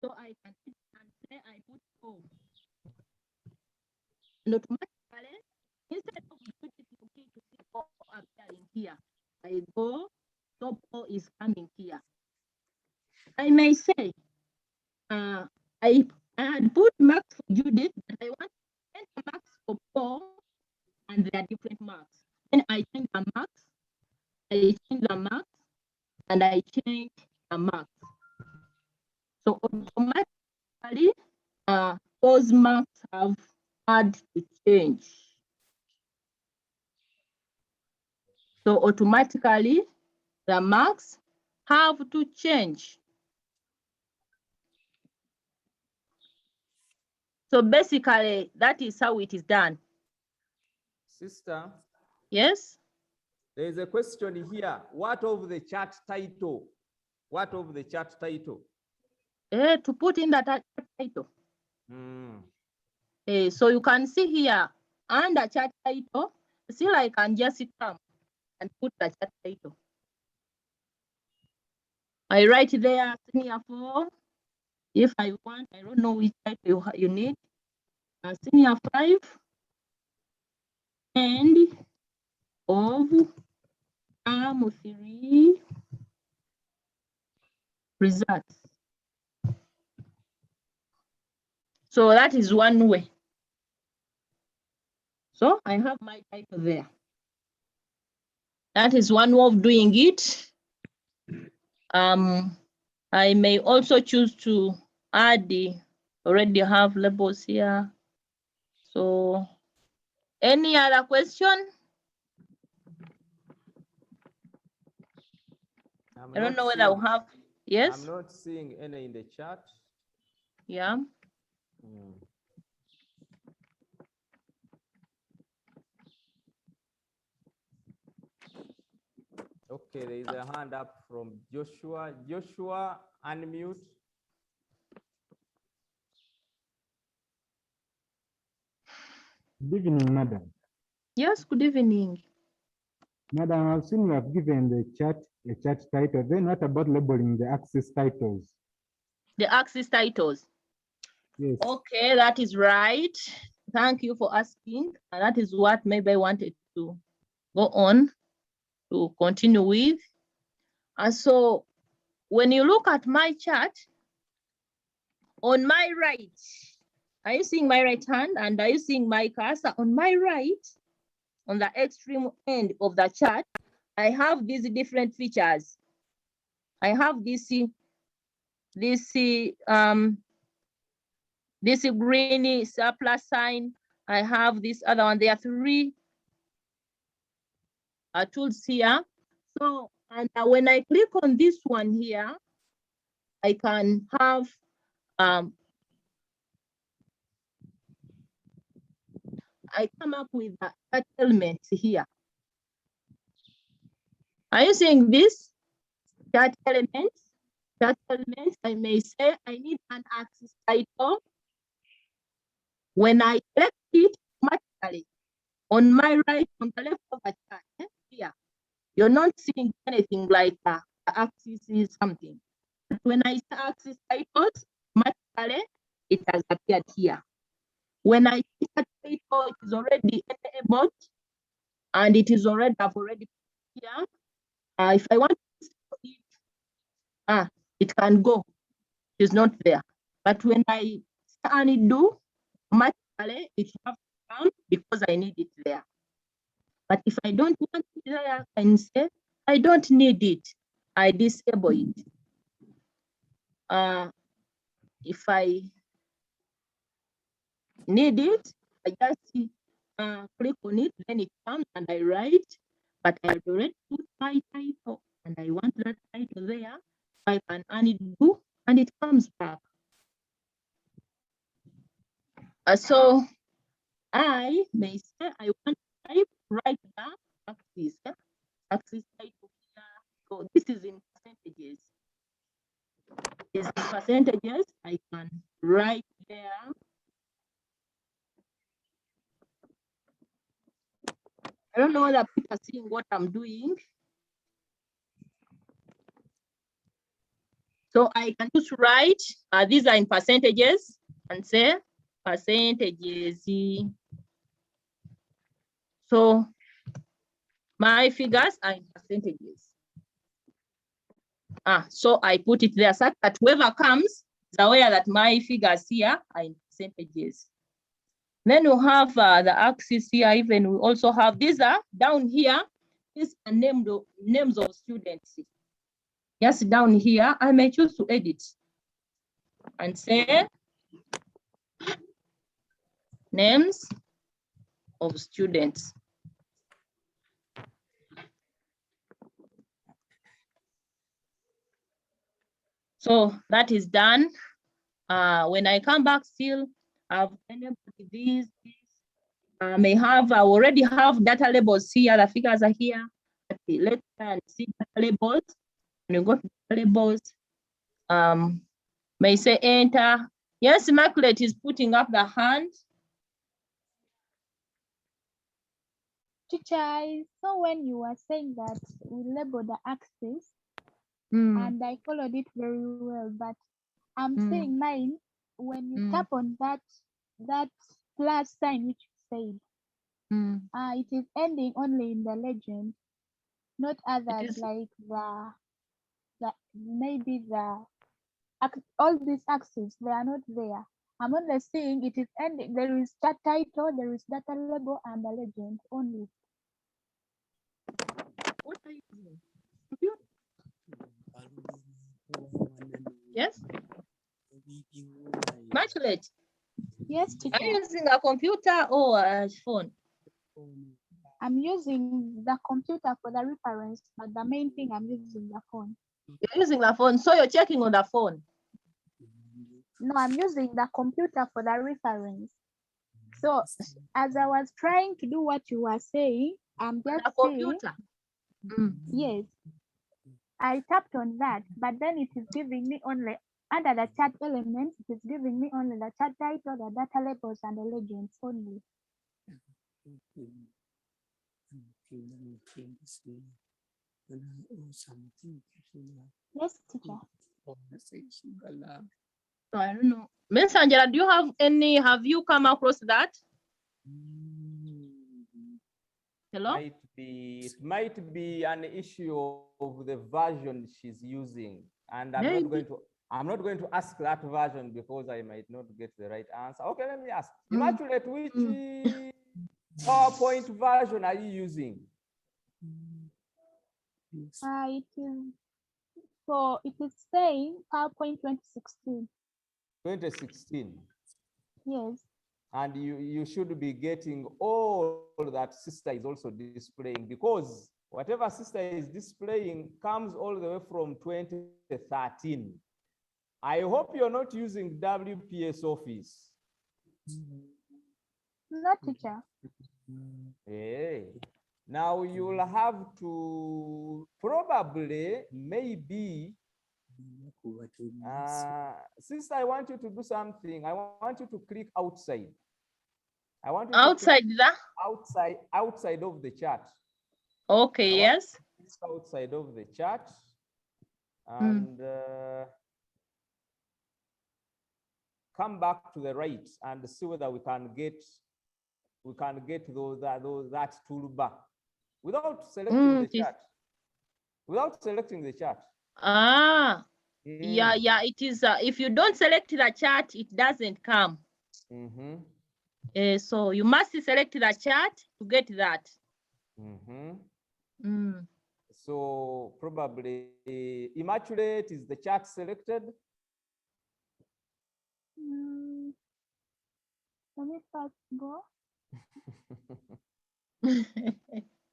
So I can say I put Paul. And automatically, instead of Judith looking to see Paul appearing here, I go, so Paul is coming here. I may say, I had put marks for Judith, but I want to enter marks for Paul, and they are different marks. Then I change the marks, and I change the marks. So automatically, those marks have had to change. So automatically, the marks have to change. So basically, that is how it is done. Sister? Yes? There is a question here. What of the chart title? What of the chart title? To put in that title. So you can see here, under chart title, still I can just come and put the chart title. I write there senior 4. If I want, I don't know which title you need. Senior 5 and of term 3 results. So that is one way. So I have my title there. That is one way of doing it. I may also choose to add already have labels here. So any other question? I don't know whether I'll have, yes? I'm not seeing any in the chat. Yeah. Okay, there is a hand up from Joshua. Joshua, unmute. Good evening, madam. Yes, good evening. Madam, I've seen you have given the chat a chat title. Then what about labeling the axis titles? The axis titles. Yes. Okay, that is right. Thank you for asking. And that is what maybe I wanted to go on to continue with. And so when you look at my chart, on my right, are you seeing my right hand? And are you seeing my cursor? On my right, on the extreme end of the chart, I have these different features. I have this green surplus sign. I have this other one. There are three tools here. So, and when I click on this one here, I can have I come up with that element here. Are you seeing this? That element, I may say I need an axis title. When I select it automatically on my right, on the left of the chart, here, you're not seeing anything like the axis is something. But when I say axis titles, automatically it has appeared here. When I see that title, it is already enabled and it is already, I've already put here. If I want to store it, it can go. It's not there. But when I undo, automatically it has to come because I need it there. But if I don't want it there, I can say I don't need it. I disable it. If I need it, I just click on it, then it comes and I write, but I already put my title and I want that title there. I can undo and it comes back. So I may say I want to type right now axis, axis title here. So this is in percentages. Is in percentages, I can write there. I don't know whether people are seeing what I'm doing. So I can just write, these are in percentages and say percentages. So my figures are in percentages. So I put it there such that whoever comes is aware that my figures here are in percentages. Then we have the axis here, even we also have these are down here. These are names of students. Yes, down here, I may choose to edit and say names of students. So that is done. When I come back still, I've enabled these. I already have data labels here, the figures are here. Okay, let's see data labels. When you go to data labels, may say enter. Yes, Immaculate is putting up the hand. Teacher, I saw when you were saying that we label the axis and I followed it very well, but I'm seeing mine, when you tap on that plus sign which you said, it is ending only in the legend, not others like maybe all these axes, they are not there. I'm only seeing it is ending. There is that title, there is data label, and the legend only. What are you doing? Yes? Immaculate. Yes, teacher. Are you using a computer or a phone? I'm using the computer for the reference, but the main thing I'm using the phone. You're using the phone, so you're checking on the phone. No, I'm using the computer for the reference. So as I was trying to do what you were saying, I'm just the computer. Yes. I tapped on that, but then it is giving me only under the chat elements, it is giving me only the chat title, the data labels, and the legends only. Yes, teacher. So I don't know. Miss Angela, do you have you come across that? Hello? It might be an issue of the version she's using. And Maybe. I'm not going to ask that version because I might not get the right answer. Okay, let me ask. Immaculate, which PowerPoint version are you using? It is saying PowerPoint 2016. 2016. Yes. And you should be getting all that sister is also displaying, because whatever sister is displaying comes all the way from 2013. I hope you're not using WPS Office. No, teacher. Hey. Now you'll have to probably, maybe, sister, I want you to do something. I want you to click outside. I want you outside to the outside of the chat. Okay, yes. Outside of the chat, and come back to the right and see whether we can get that toolbar without selecting the chat. Without selecting the chat. Yeah, it is. If you don't select the chat, it doesn't come. So you must select the chat to get that. So probably Immaculate, is the chat selected? Let me first go.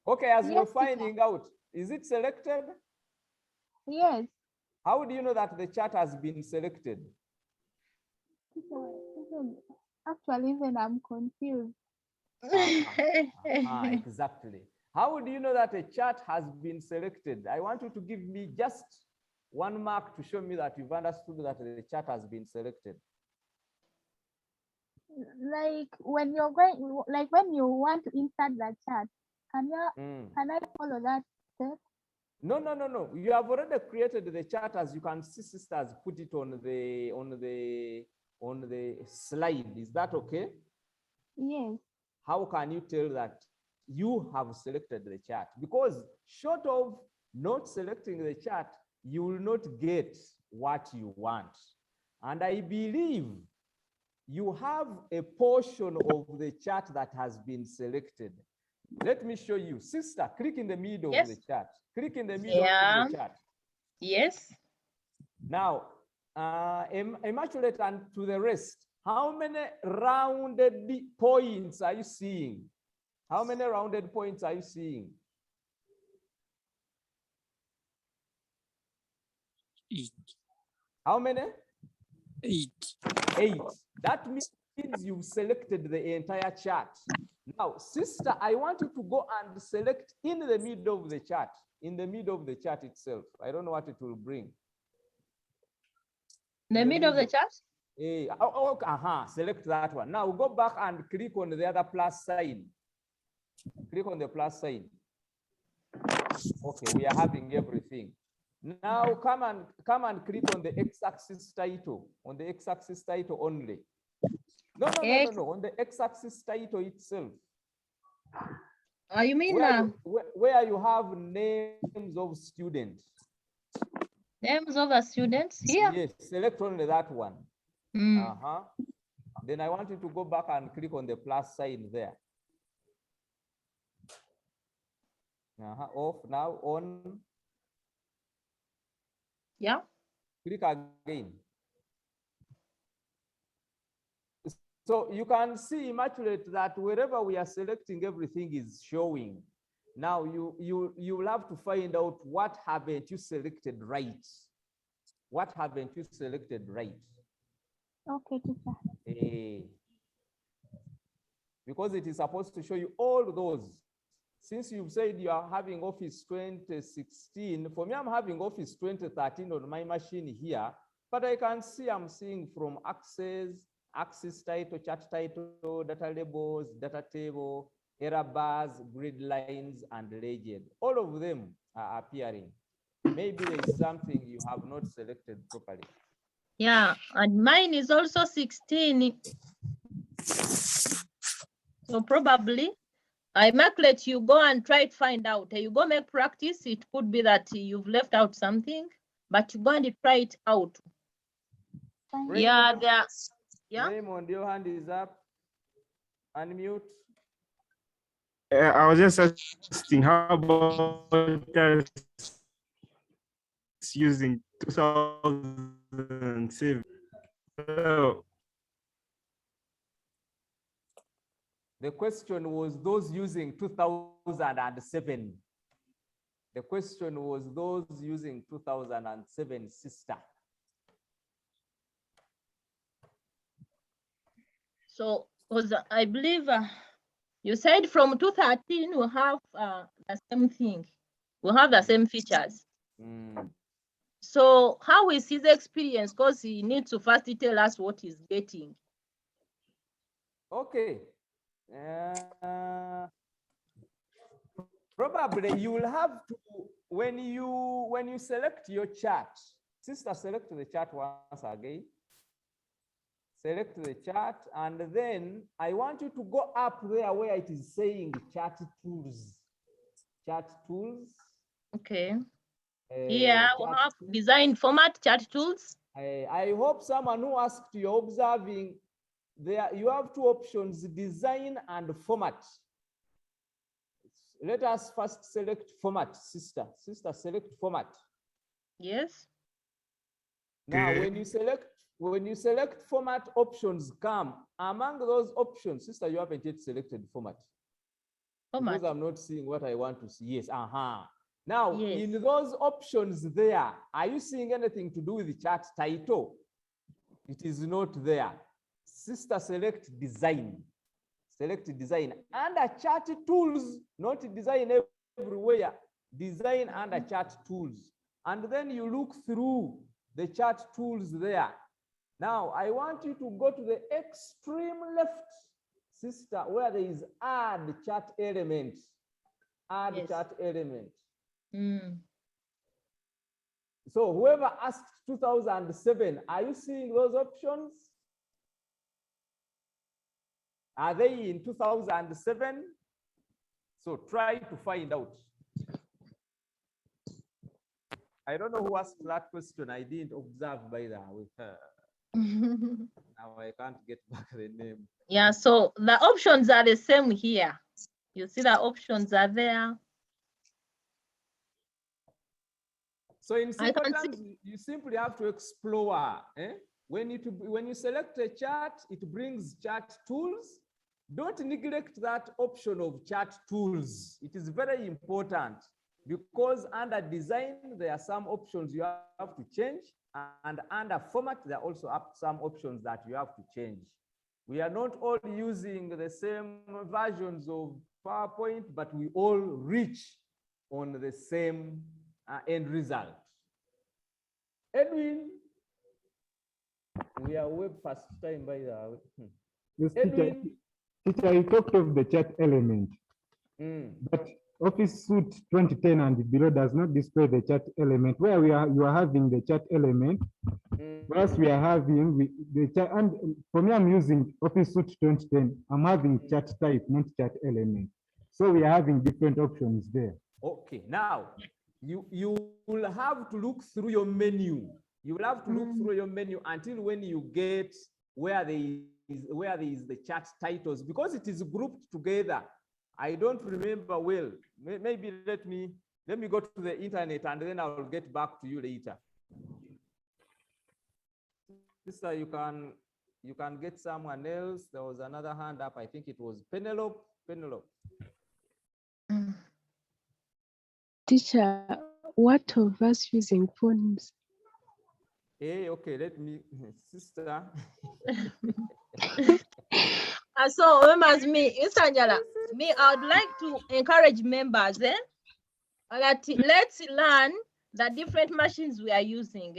Okay, as Yes, you're finding out, is it selected? Yes. How do you know that the chat has been selected? Actually, even I'm confused. Exactly. How do you know that a chat has been selected? I want you to give me just 1 mark to show me that you've understood that the chat has been selected. Like when you're going, like when you want to insert the chat, can I follow that step? No. You have already created the chat, as you can see. Sisters put it on the slide. Is that okay? Yes. How can you tell that you have selected the chat? Because short of not selecting the chat, you will not get what you want. And I believe you have a portion of the chat that has been selected. Let me show you. Sister, click in the middle of the chat. Click in the middle of the chat. Yes. Now, Immaculate, and to the rest, how many rounded points are you seeing? How many rounded points are you seeing? 8. How many? 8. 8. That means you've selected the entire chart. Now, sister, I want you to go and select in the middle of the chart, in the middle of the chart itself. I don't know what it will bring. The middle of the chart? Select that one. Now go back and click on the other plus sign. Click on the plus sign. Okay, we are having everything. Now come and click on the x-axis title. On the x-axis title only. No. On the x-axis title itself. You mean where you have names of students? Names of the students here? Yes, select only that one. Then I want you to go back and click on the plus sign there. Off now, on. Yeah. Click again. So you can see, Immaculate, that wherever we are selecting, everything is showing. Now you will have to find out what haven't you selected right. What haven't you selected right? Okay, teacher. Because it is supposed to show you all those. Since you've said you are having Office 2016, for me, I'm having Office 2013 on my machine here, but I can see I'm seeing from Access, axis title, chart title, data labels, data table, error bars, grid lines, and legend. All of them are appearing. Maybe there is something you have not selected properly. Yeah, and mine is also 16. So probably I might let you go and try to find out. You go make practice. It could be that you've left out something, but you go and try it out. Yeah, Raymond, there. Yeah. Raymond, your hand is up. Unmute. I was just asking, how about us using 2007? The question was those using 2007. The question was those using 2007, sister. So, because I believe you said from 2013 we have the same thing. We have the same features. So how is his experience? Because he needs to first tell us what he's getting. Okay. Probably you will have to, when you select your chart, sister, select the chart once again. Select the chart, and then I want you to go up there where it is saying chart tools. Chart tools. Okay. Yeah, we have design format, chart tools. I hope someone who asked you observing there, you have two options, design and format. Let us first select format, sister. Sister, select format. Yes. Now, when you select format, options come. Among those options, sister, you haven't yet selected format. Because I'm not seeing what I want to see. Yes, Now, in those options there, are you seeing anything to do with the chart title? It is not there. Sister, select design. Select design. Under chart tools, not design everywhere. Design under chart tools. And then you look through the chart tools there. Now, I want you to go to the extreme left, sister, where there is add chart element. Add chart element. So whoever asked 2007, are you seeing those options? Are they in 2007? So try to find out. I don't know who asked that question. I didn't observe by the with her. Now I can't get back the name. Yeah, so the options are the same here. You see the options are there. So in simple terms, you simply have to explore. When you select a chart, it brings chart tools. Don't neglect that option of chart tools. It is very important because under design, there are some options you have to change, and under format, there are also some options that you have to change. We are not all using the same versions of PowerPoint, but we all reach on the same end result. Edwin, we are way past time by the way. Yes, teacher, you talked of the chart element, but Office Suite 2010 and below does not display the chart element. Where you are having the chart element, whereas we are having the chart, and for me, I'm using Office Suite 2010. I'm having chart type, not chart element. So we are having different options there. Okay, now you will have to look through your menu. You will have to look through your menu until when you get where there is the chart titles, because it is grouped together. I don't remember well. Maybe let me go to the internet and then I will get back to you later. Sister, you can get someone else. There was another hand up. I think it was Penelope. Teacher, what of us using phones? Hey, okay, let me, sister. So remember me, Angela, I would like to encourage members that let's learn the different machines we are using.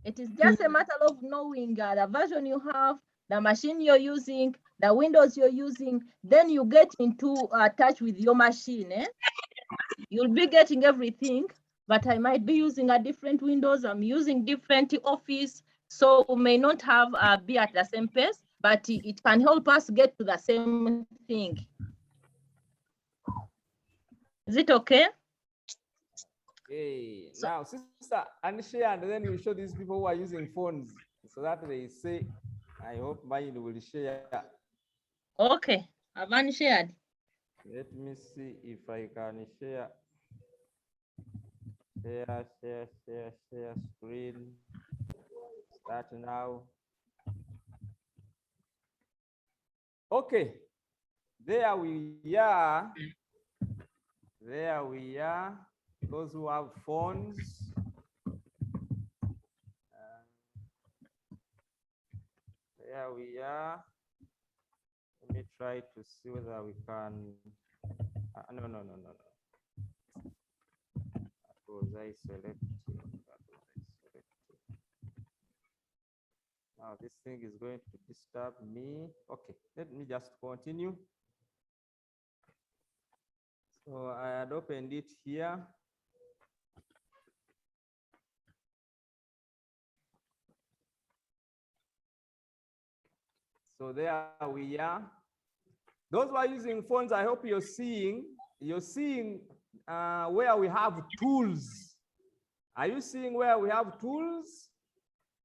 It is just a matter of knowing the version you have, the machine you're using, the windows you're using, then you get into touch with your machine. You'll be getting everything, but I might be using a different Windows. I'm using different Office, so we may not have be at the same pace, but it can help us get to the same thing. Is it okay? Okay. Now, Sister Anshia, and then we show these people who are using phones so that they say, I hope mine will share. Okay, I've unshared. Let me see if I can share. Share screen. Start now. Okay, there we are. There we are. Those who have phones. There we are. Let me try to see whether we can. No. That was I selecting. Now this thing is going to disturb me. Okay, let me just continue. So I had opened it here. So there we are. Those who are using phones, I hope you're seeing where we have tools. Are you seeing where we have tools?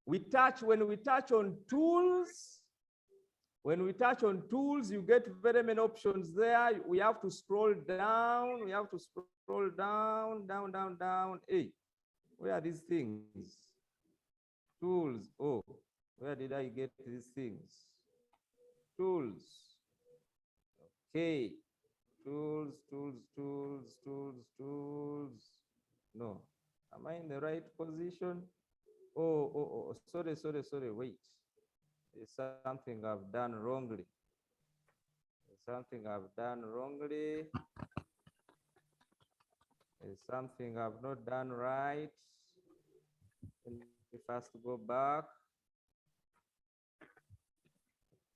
When we touch on tools, you get very many options there. We have to scroll down. Down. Hey, where are these things? Tools. Oh, where did I get these things? Tools. Okay. Tools. No. Am I in the right position? Oh, sorry. Wait. There's something I've done wrongly. There's something I've not done right. Let me first go back.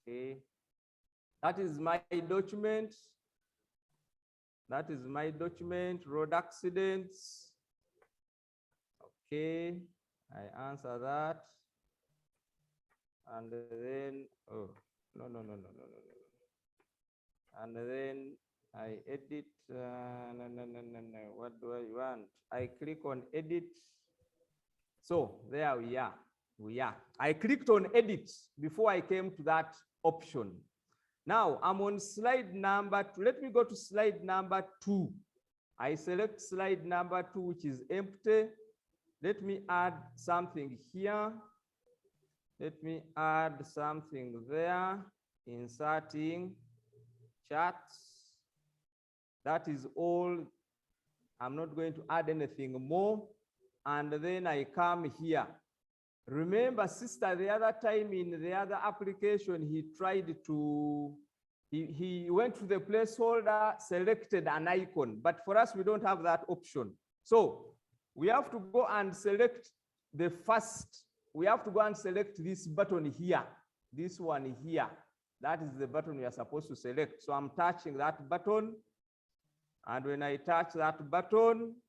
Okay. That is my document. Road accidents. Okay. I answer that. And then, oh, no. And then I edit, no. What do I want? I click on edit. So there we are. I clicked on edit before I came to that option. Now I'm on slide number 2. Let me go to slide number 2. I select slide number 2, which is empty. Let me add something here. Let me add something there. Inserting charts. That is all. I'm not going to add anything more. And then I come here. Remember, sister, the other time in the other application, he tried to, he went to the placeholder, selected an icon. But for us, we don't have that option. So we have to go and select the first. We have to go and select this button here. This one here. That is the button we are supposed to select. So I'm touching that button. And when I touch that button,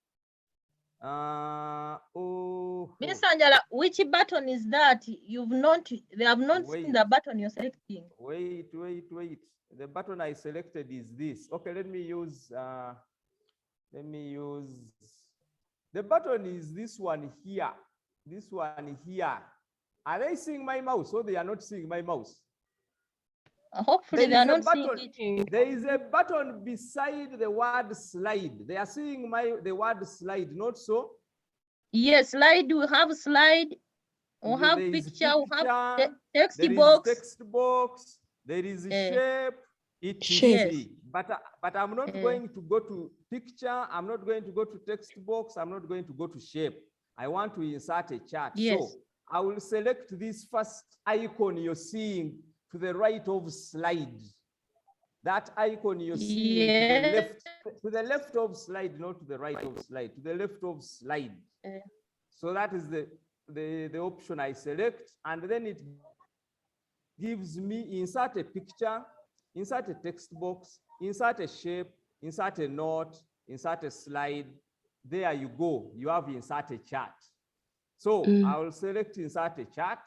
Miss Angela, which button is that? They have not seen the button you're selecting. Wait. The button I selected is this. Okay, let me use, the button is this one here. Are they seeing my mouse or they are not seeing my mouse? Hopefully they are not seeing it. There is a button beside the word slide. They are seeing the word slide, not so? Yes, slide, we have slide, we have picture, we have text box. Text box, there is shape, etc. But I'm not going to go to picture, I'm not going to go to text box, I'm not going to go to shape. I want to insert a chart. Yes. So I will select this first icon you're seeing to the right of slide. That icon you're seeing to the left of slide, not to the right of slide, to the left of slide. So that is the option I select, and then it gives me insert a picture, insert a text box, insert a shape, insert a note, insert a slide. There you go. You have insert a chart. So I will select insert a chart.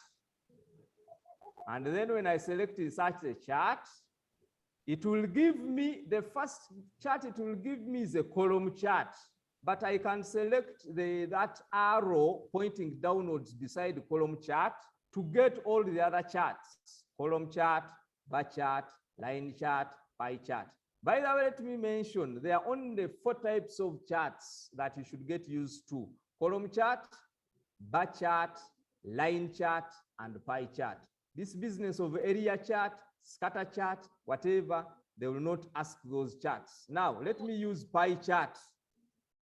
And then when I select insert a chart, it will give me the first chart it will give me is a column chart. But I can select that arrow pointing downwards beside the column chart to get all the other charts. Column chart, bar chart, line chart, pie chart. By the way, let me mention, there are only 4 types of charts that you should get used to. Column chart, bar chart, line chart, and pie chart. This business of area chart, scatter chart, whatever, they will not ask those charts. Now, let me use pie chart.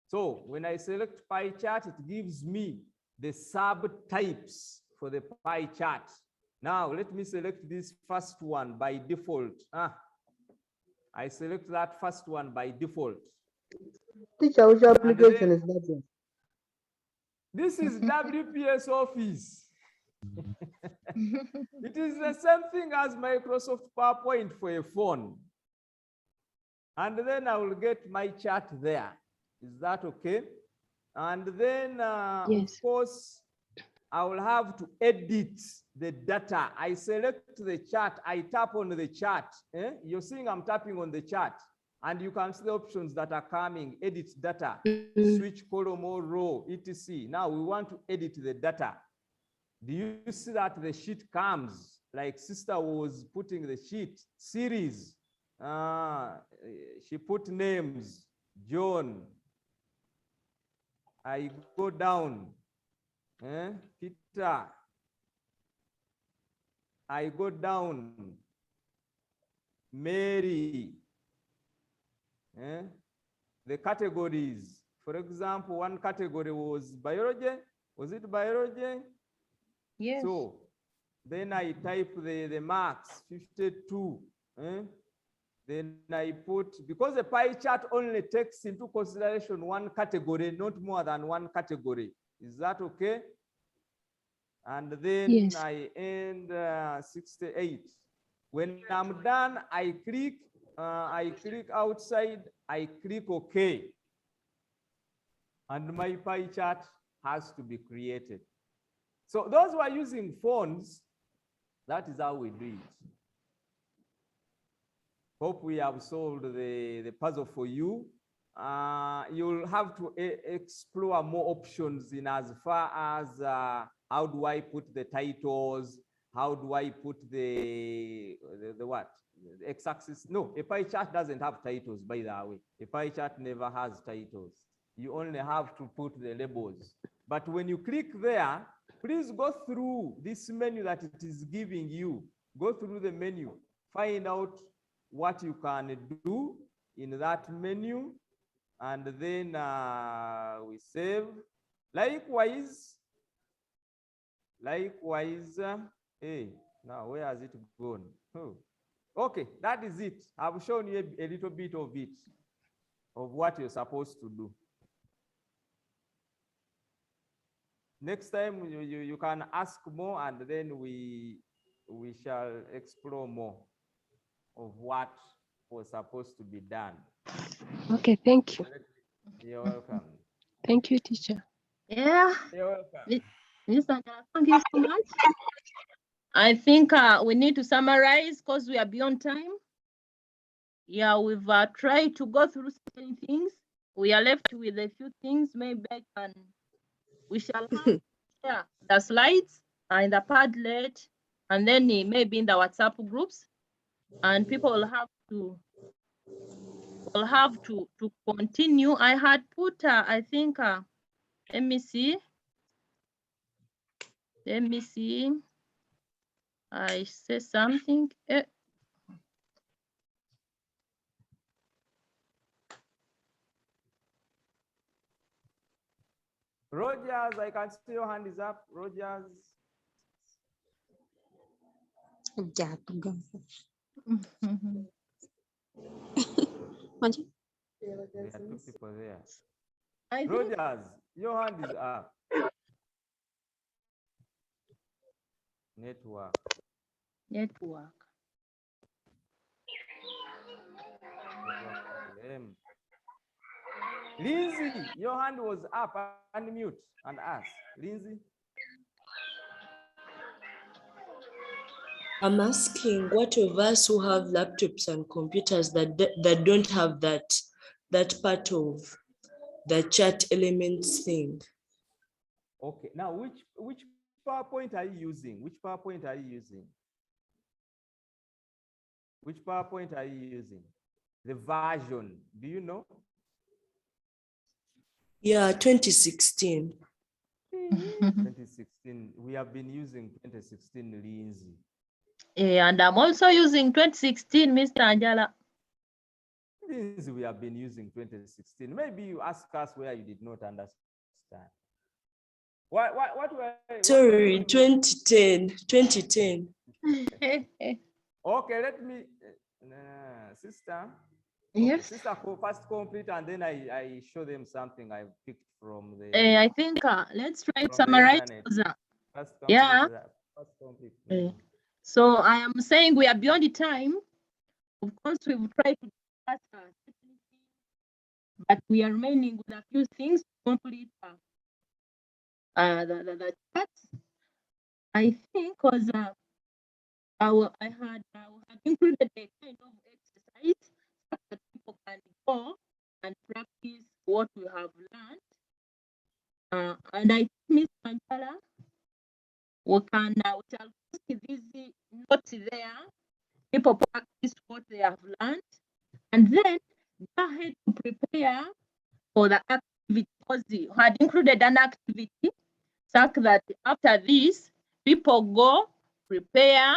So when I select pie chart, it gives me the subtypes for the pie chart. Now, let me select this first one by default. I select that first one by default. Teacher, which application is that one? This is WPS Office. It is the same thing as Microsoft PowerPoint for a phone. And then I will get my chart there. Is that okay? And then, Yes. of course, I will have to edit the data. I select the chart, I tap on the chart. You're seeing I'm tapping on the chart. And you can see the options that are coming, edit data, switch column or row, etc. Now we want to edit the data. Do you see that the sheet comes, like sister was putting the sheet, series. She put names, John. I go down, Peter. I go down, Mary. The categories, for example, one category was biology. Was it biology? Yes. So then I type the marks, 52. Then I put, because the pie chart only takes into consideration one category, not more than one category. Is that okay? And then Yes. I end 68. When I'm done, I click outside, I click OK. And my pie chart has to be created. So those who are using phones, that is how we do it. Hope we have solved the puzzle for you. You'll have to explore more options in as far as how do I put the titles? How do I put the what? The x-axis? No, a pie chart doesn't have titles, by the way. A pie chart never has titles. You only have to put the labels. But when you click there, please go through this menu that it is giving you. Go through the menu, find out what you can do in that menu, and then we save. Likewise, hey, now where has it gone? Oh. Okay, that is it. I've shown you a little bit of it, of what you're supposed to do. Next time you can ask more, and then we shall explore more of what was supposed to be done. Okay, thank you. You're welcome. Thank you, teacher. Yeah. You're welcome. Mr. Thank you so much. I think we need to summarize because we are beyond time. Yeah, we've tried to go through certain things. We are left with a few things. Maybe we shall have the slides in the Padlet, and then maybe in the WhatsApp groups, and people will have to continue. I had put I think let me see. I say something. Rogers, I can see your hand is up. Rogers. There are two people there. Rogers, your hand is up. Network. Network. Lindsay, your hand was up. Unmute and ask. Lindsay. I'm asking what of us who have laptops and computers that don't have that part of the chat elements thing? Okay, now which PowerPoint are you using? Which PowerPoint are you using? Which PowerPoint are you using? The version, do you know? Yeah, 2016. 2016. We have been using 2016, Lindsay. Yeah, and I'm also using 2016, Mr. Anjala. Lindsay, we have been using 2016. Maybe you ask us where you did not understand. What were? Sorry, 2010. 2010. Okay, let me, sister. Yes. Sister, first complete, and then I show them something I picked from the. I think let's try to from the summarize. internet. First complete, Yeah. First complete. So I am saying we are beyond the time. Of course, we've tried to discuss but we are remaining with a few things to complete the chat. I think because I had included a kind of exercise so that people can go and practice what we have learned. And I think Ms. Manjala, we shall post these notes there. People practice what they have learned, and then go ahead to prepare for the activity, because we had included an activity so that after this, people go prepare,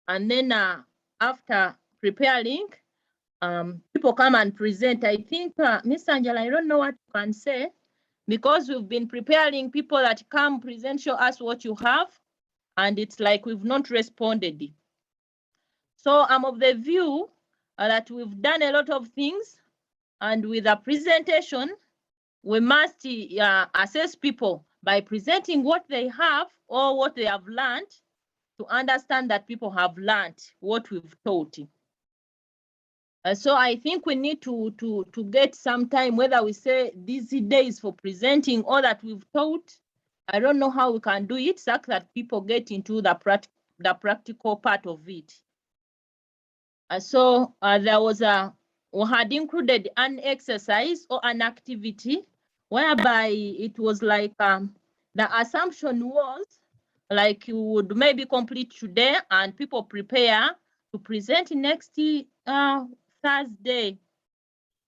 and then after preparing, people come and present. I think, Ms. Angela, I don't know what you can say, because we've been preparing people that come present, show us what you have, and it's like we've not responded. So I'm of the view that we've done a lot of things, and with a presentation, we must assess people by presenting what they have or what they have learned, to understand that people have learned what we've taught. So I think we need to get some time, whether we say these days for presenting all that we've taught. I don't know how we can do it so that people get into the practical part of it. So there was we had included an exercise or an activity whereby it was like the assumption was like you would maybe complete today and people prepare to present next Thursday.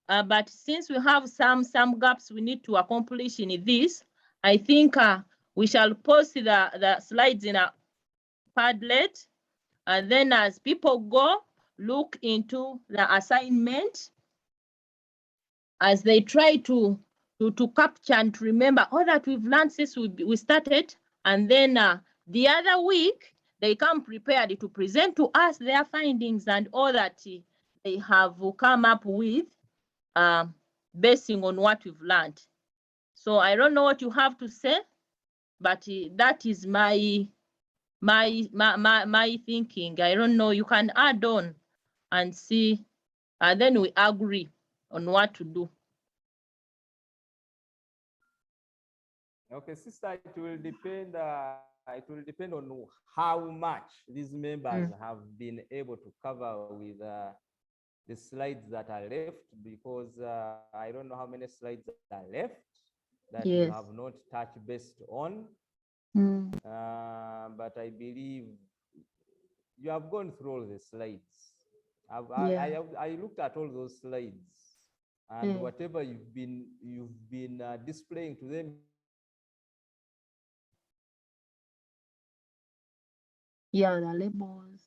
But since we have some gaps we need to accomplish in this, I think we shall post the slides in a Padlet, and then as people go, look into the assignment as they try to capture and to remember all that we've learned since we started, and then the other week they come prepared to present to us their findings and all that they have come up with basing on what we've learned. So I don't know what you have to say, but that is my thinking. I don't know, you can add on and see, and then we agree on what to do. Okay, sister, it will depend on how much these members have been able to cover with the slides that are left, because I don't know how many slides are left that you have not touched based on. But I believe you have gone through all the slides. I looked at all those slides, and whatever you've been displaying to them. Yeah, the labels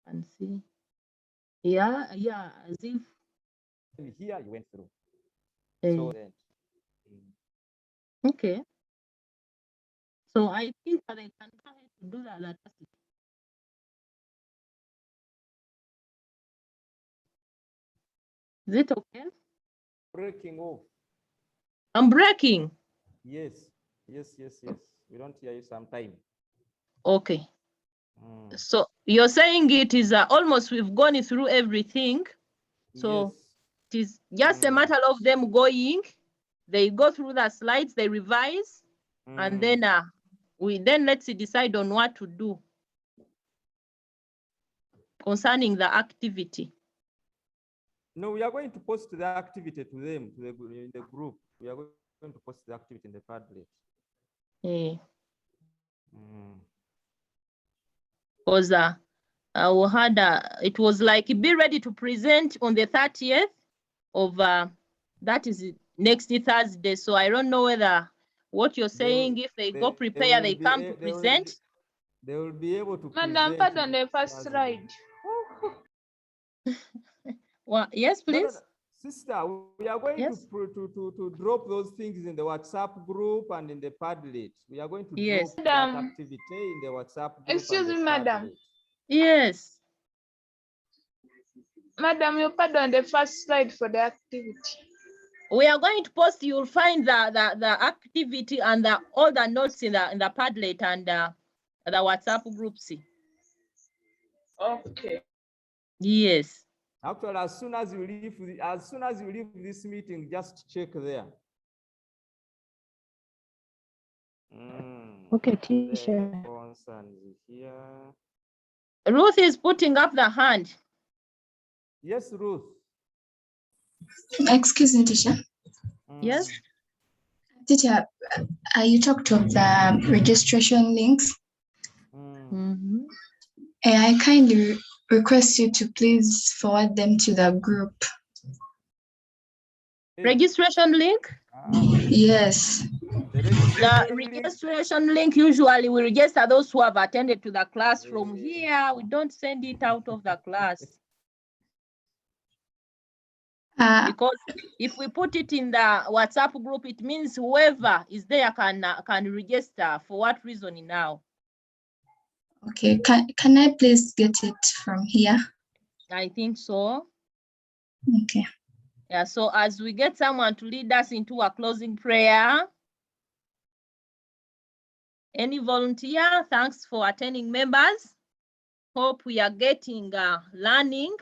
and see. Yeah, as if here you went through. So then, okay. So I think that I can go ahead to do that. Is it okay? Breaking off. I'm breaking. Yes. We don't hear you sometime. Okay. So you're saying it is almost we've gone through everything. So it is just a matter of them going. They go through the slides, they revise, and then let's decide on what to do concerning the activity. No, we are going to post the activity to them, in the group. We are going to post the activity in the Padlet. Yeah. Because we had it was like be ready to present on the 30th of that is next Thursday. So I don't know whether what you're saying, if they go prepare, they come to present. They will be able to Madam, present. pardon the first slide. Well, yes, please. Sister, we are going to drop those things in the WhatsApp group and in the Padlet. We are going to drop that activity in the WhatsApp group. Excuse me, madam. Yes. Madam, you pardon the first slide for the activity. We are going to post. You'll find the activity and all the notes in the Padlet and the WhatsApp groups. Okay. Yes. Actually, as soon as you leave this meeting, just check there. Okay, teacher. Here. Ruth is putting up the hand. Yes, Ruth. Excuse me, teacher. Yes. Teacher, you talked of the registration links. I kindly request you to please forward them to the group. Registration link? Yes. The registration link, usually we register those who have attended to the class from here. We don't send it out of the class. Because if we put it in the WhatsApp group, it means whoever is there can register. For what reason now? Okay, can I please get it from here? I think so. Okay. Yeah, so as we get someone to lead us into a closing prayer. Any volunteer? Thanks for attending, members. Hope we are getting learning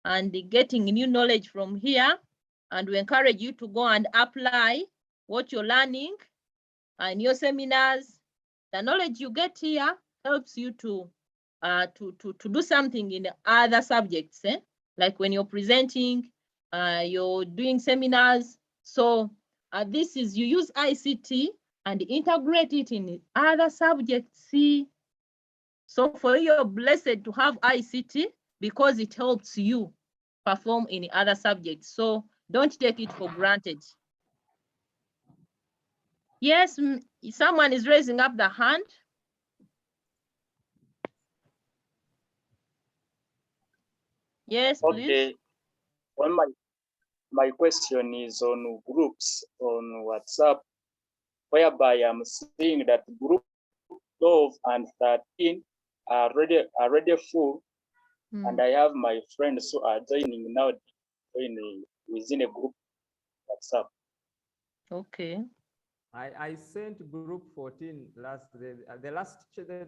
and getting new knowledge from here. And we encourage you to go and apply what you're learning in your seminars. The knowledge you get here helps you to do something in other subjects, like when you're presenting, you're doing seminars. So this is, you use ICT and integrate it in other subjects. See, so for you, you're blessed to have ICT because it helps you perform in other subjects. So don't take it for granted. Yes, someone is raising up the hand. Yes, please. Okay. Well, my question is on groups on WhatsApp, whereby I'm seeing that group 12 and 13 are already full, and I have my friends who are joining now within a group WhatsApp. Okay. I sent group 14 the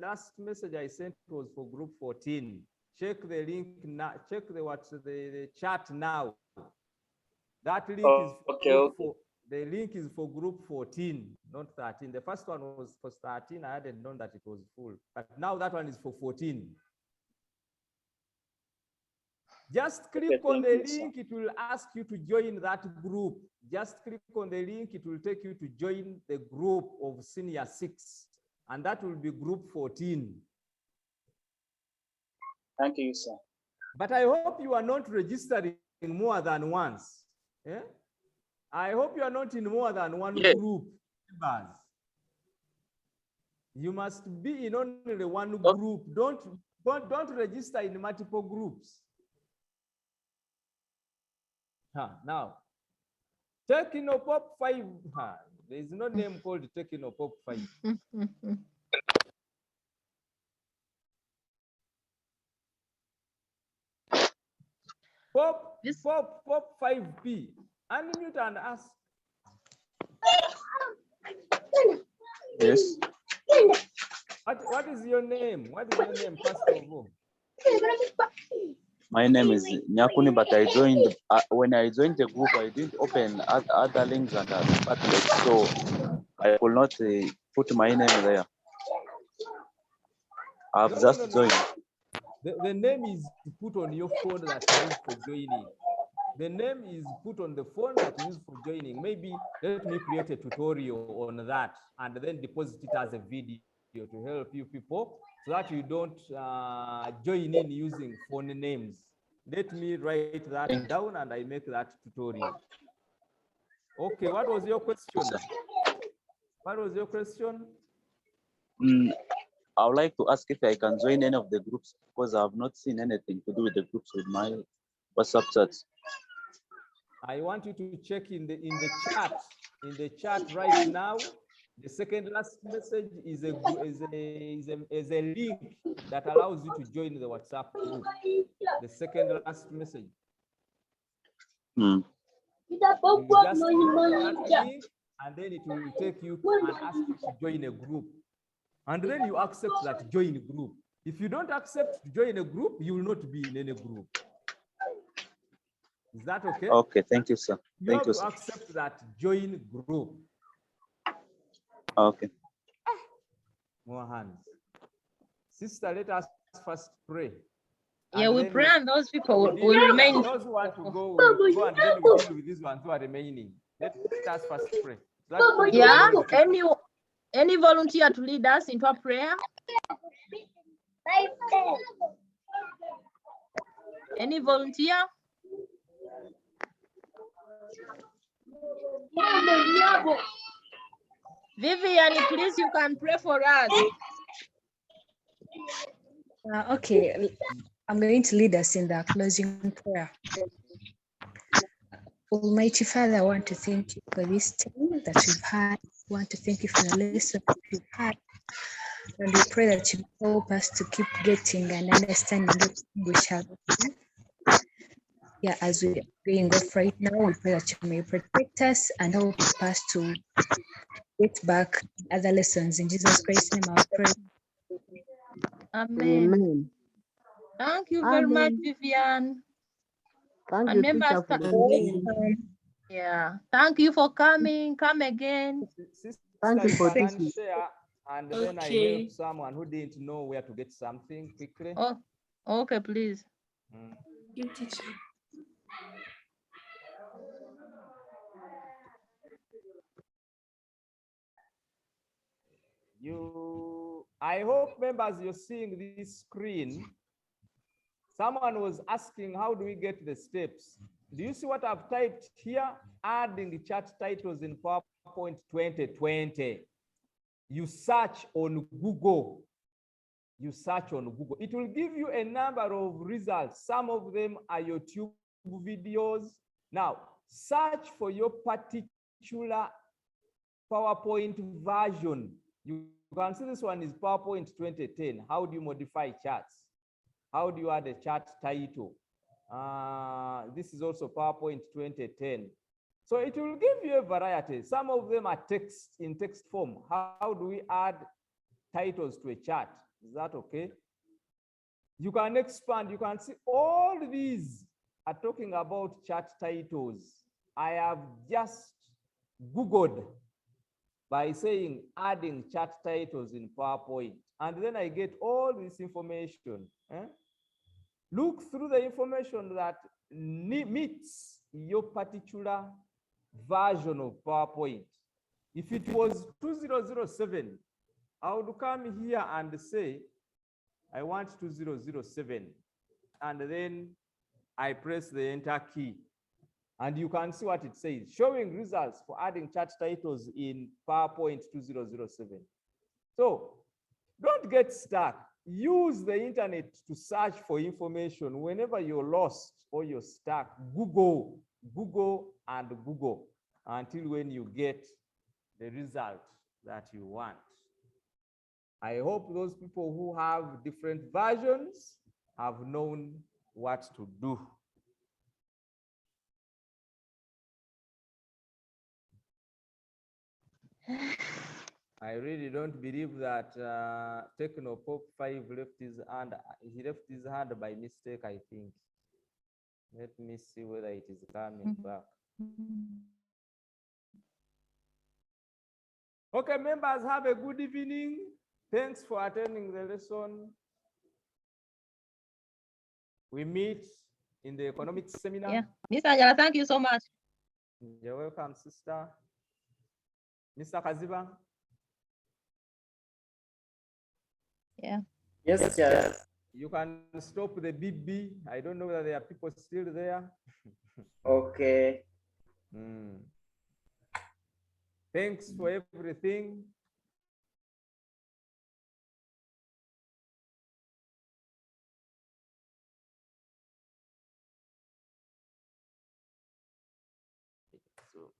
last message I sent was for group 14. Check the link now. Check the chat now. That link is for the link is for group 14, not 13. The first one was for 13. I hadn't known that it was full, but now that one is for 14. Just click on the link, it will ask you to join that group. Just click on the link, it will take you to join the group of senior 6, and that will be group 14. Thank you, sir. But I hope you are not registering more than once. Yeah? I hope you are not in more than one group. You must be in only one group. Don't register in multiple groups. Now, Technopop 5. There is no name called Technopop 5. Pop 5P. Unmute and ask. Yes. What is your name? What is your name, first of all? My name is Nyakuni, but I joined, when I joined the group, I didn't open other links and Padlet, so I could not put my name there. I've just joined. The name is put on your phone that you use for joining. The name is put on the phone that you use for joining. Maybe let me create a tutorial on that and then deposit it as a video to help you people so that you don't join in using phone names. Let me write that down and I make that tutorial. Okay, what was your question? What was your question? I would like to ask if I can join any of the groups because I have not seen anything to do with the groups with my WhatsApp chats. I want you to check in the chat. In the chat right now, the second last message is a link that allows you to join the WhatsApp group. The second last message. You just click that link, and then it will take you and ask you to join a group. And then you accept that join group. If you don't accept to join a group, you will not be in any group. Is that okay? Okay, thank you, sir. You have to accept that join group. Okay. More hands. Sister, let us first pray. Yeah, we pray and those people will Those remain. who want to go will go, and then we deal with these ones who are remaining. Let us first pray. Yeah, any volunteer to lead us into a prayer? Any volunteer? Vivian, please, you can pray for us. Okay, I'm going to lead us in the closing prayer. Almighty Father, I want to thank you for this time that we've had. I want to thank you for the lesson that we've had. And we pray that you help us to keep getting and understanding what we shall do. Yeah, as we're going off right now, we pray that you may protect us and help us to get back other lessons. In Jesus Christ's name, I pray. Amen. Amen. Thank you very much, Vivian. Thank And you, members, teacher, for the yeah, thank you for coming. Come again. Thank you for can teaching. share, and then I Okay. help someone who didn't know where to get something quickly. Oh, okay, please. You teacher. I hope members you're seeing this screen. Someone was asking, how do we get the steps? Do you see what I've typed here? Adding chat titles in PowerPoint 2020. You search on Google. You search on Google. It will give you a number of results. Some of them are YouTube videos. Now, search for your particular PowerPoint version. You can see this one is PowerPoint 2010. How do you modify charts? How do you add a chart title? This is also PowerPoint 2010. So it will give you a variety. Some of them are text in text form. How do we add titles to a chart? Is that okay? You can expand. You can see all these are talking about chart titles. I have just Googled by saying adding chart titles in PowerPoint, and then I get all this information. Look through the information that meets your particular version of PowerPoint. If it was 2007, I would come here and say, I want 2007. And then I press the enter key. And you can see what it says, showing results for adding chart titles in PowerPoint 2007. So don't get stuck. Use the internet to search for information. Whenever you're lost or you're stuck, Google and Google until when you get the result that you want. I hope those people who have different versions have known what to do. I really don't believe that Technopop 5 left his hand. He left his hand by mistake, I think. Let me see whether it is coming back. Okay, members, have a good evening. Thanks for attending the lesson. We meet in the economics seminar. Yeah. Miss Angela, thank you so much. You're welcome, sister. Mr. Kaziba. Yeah. Yes, yes. You can stop the BB. I don't know whether there are people still there. Okay. Thanks for everything. So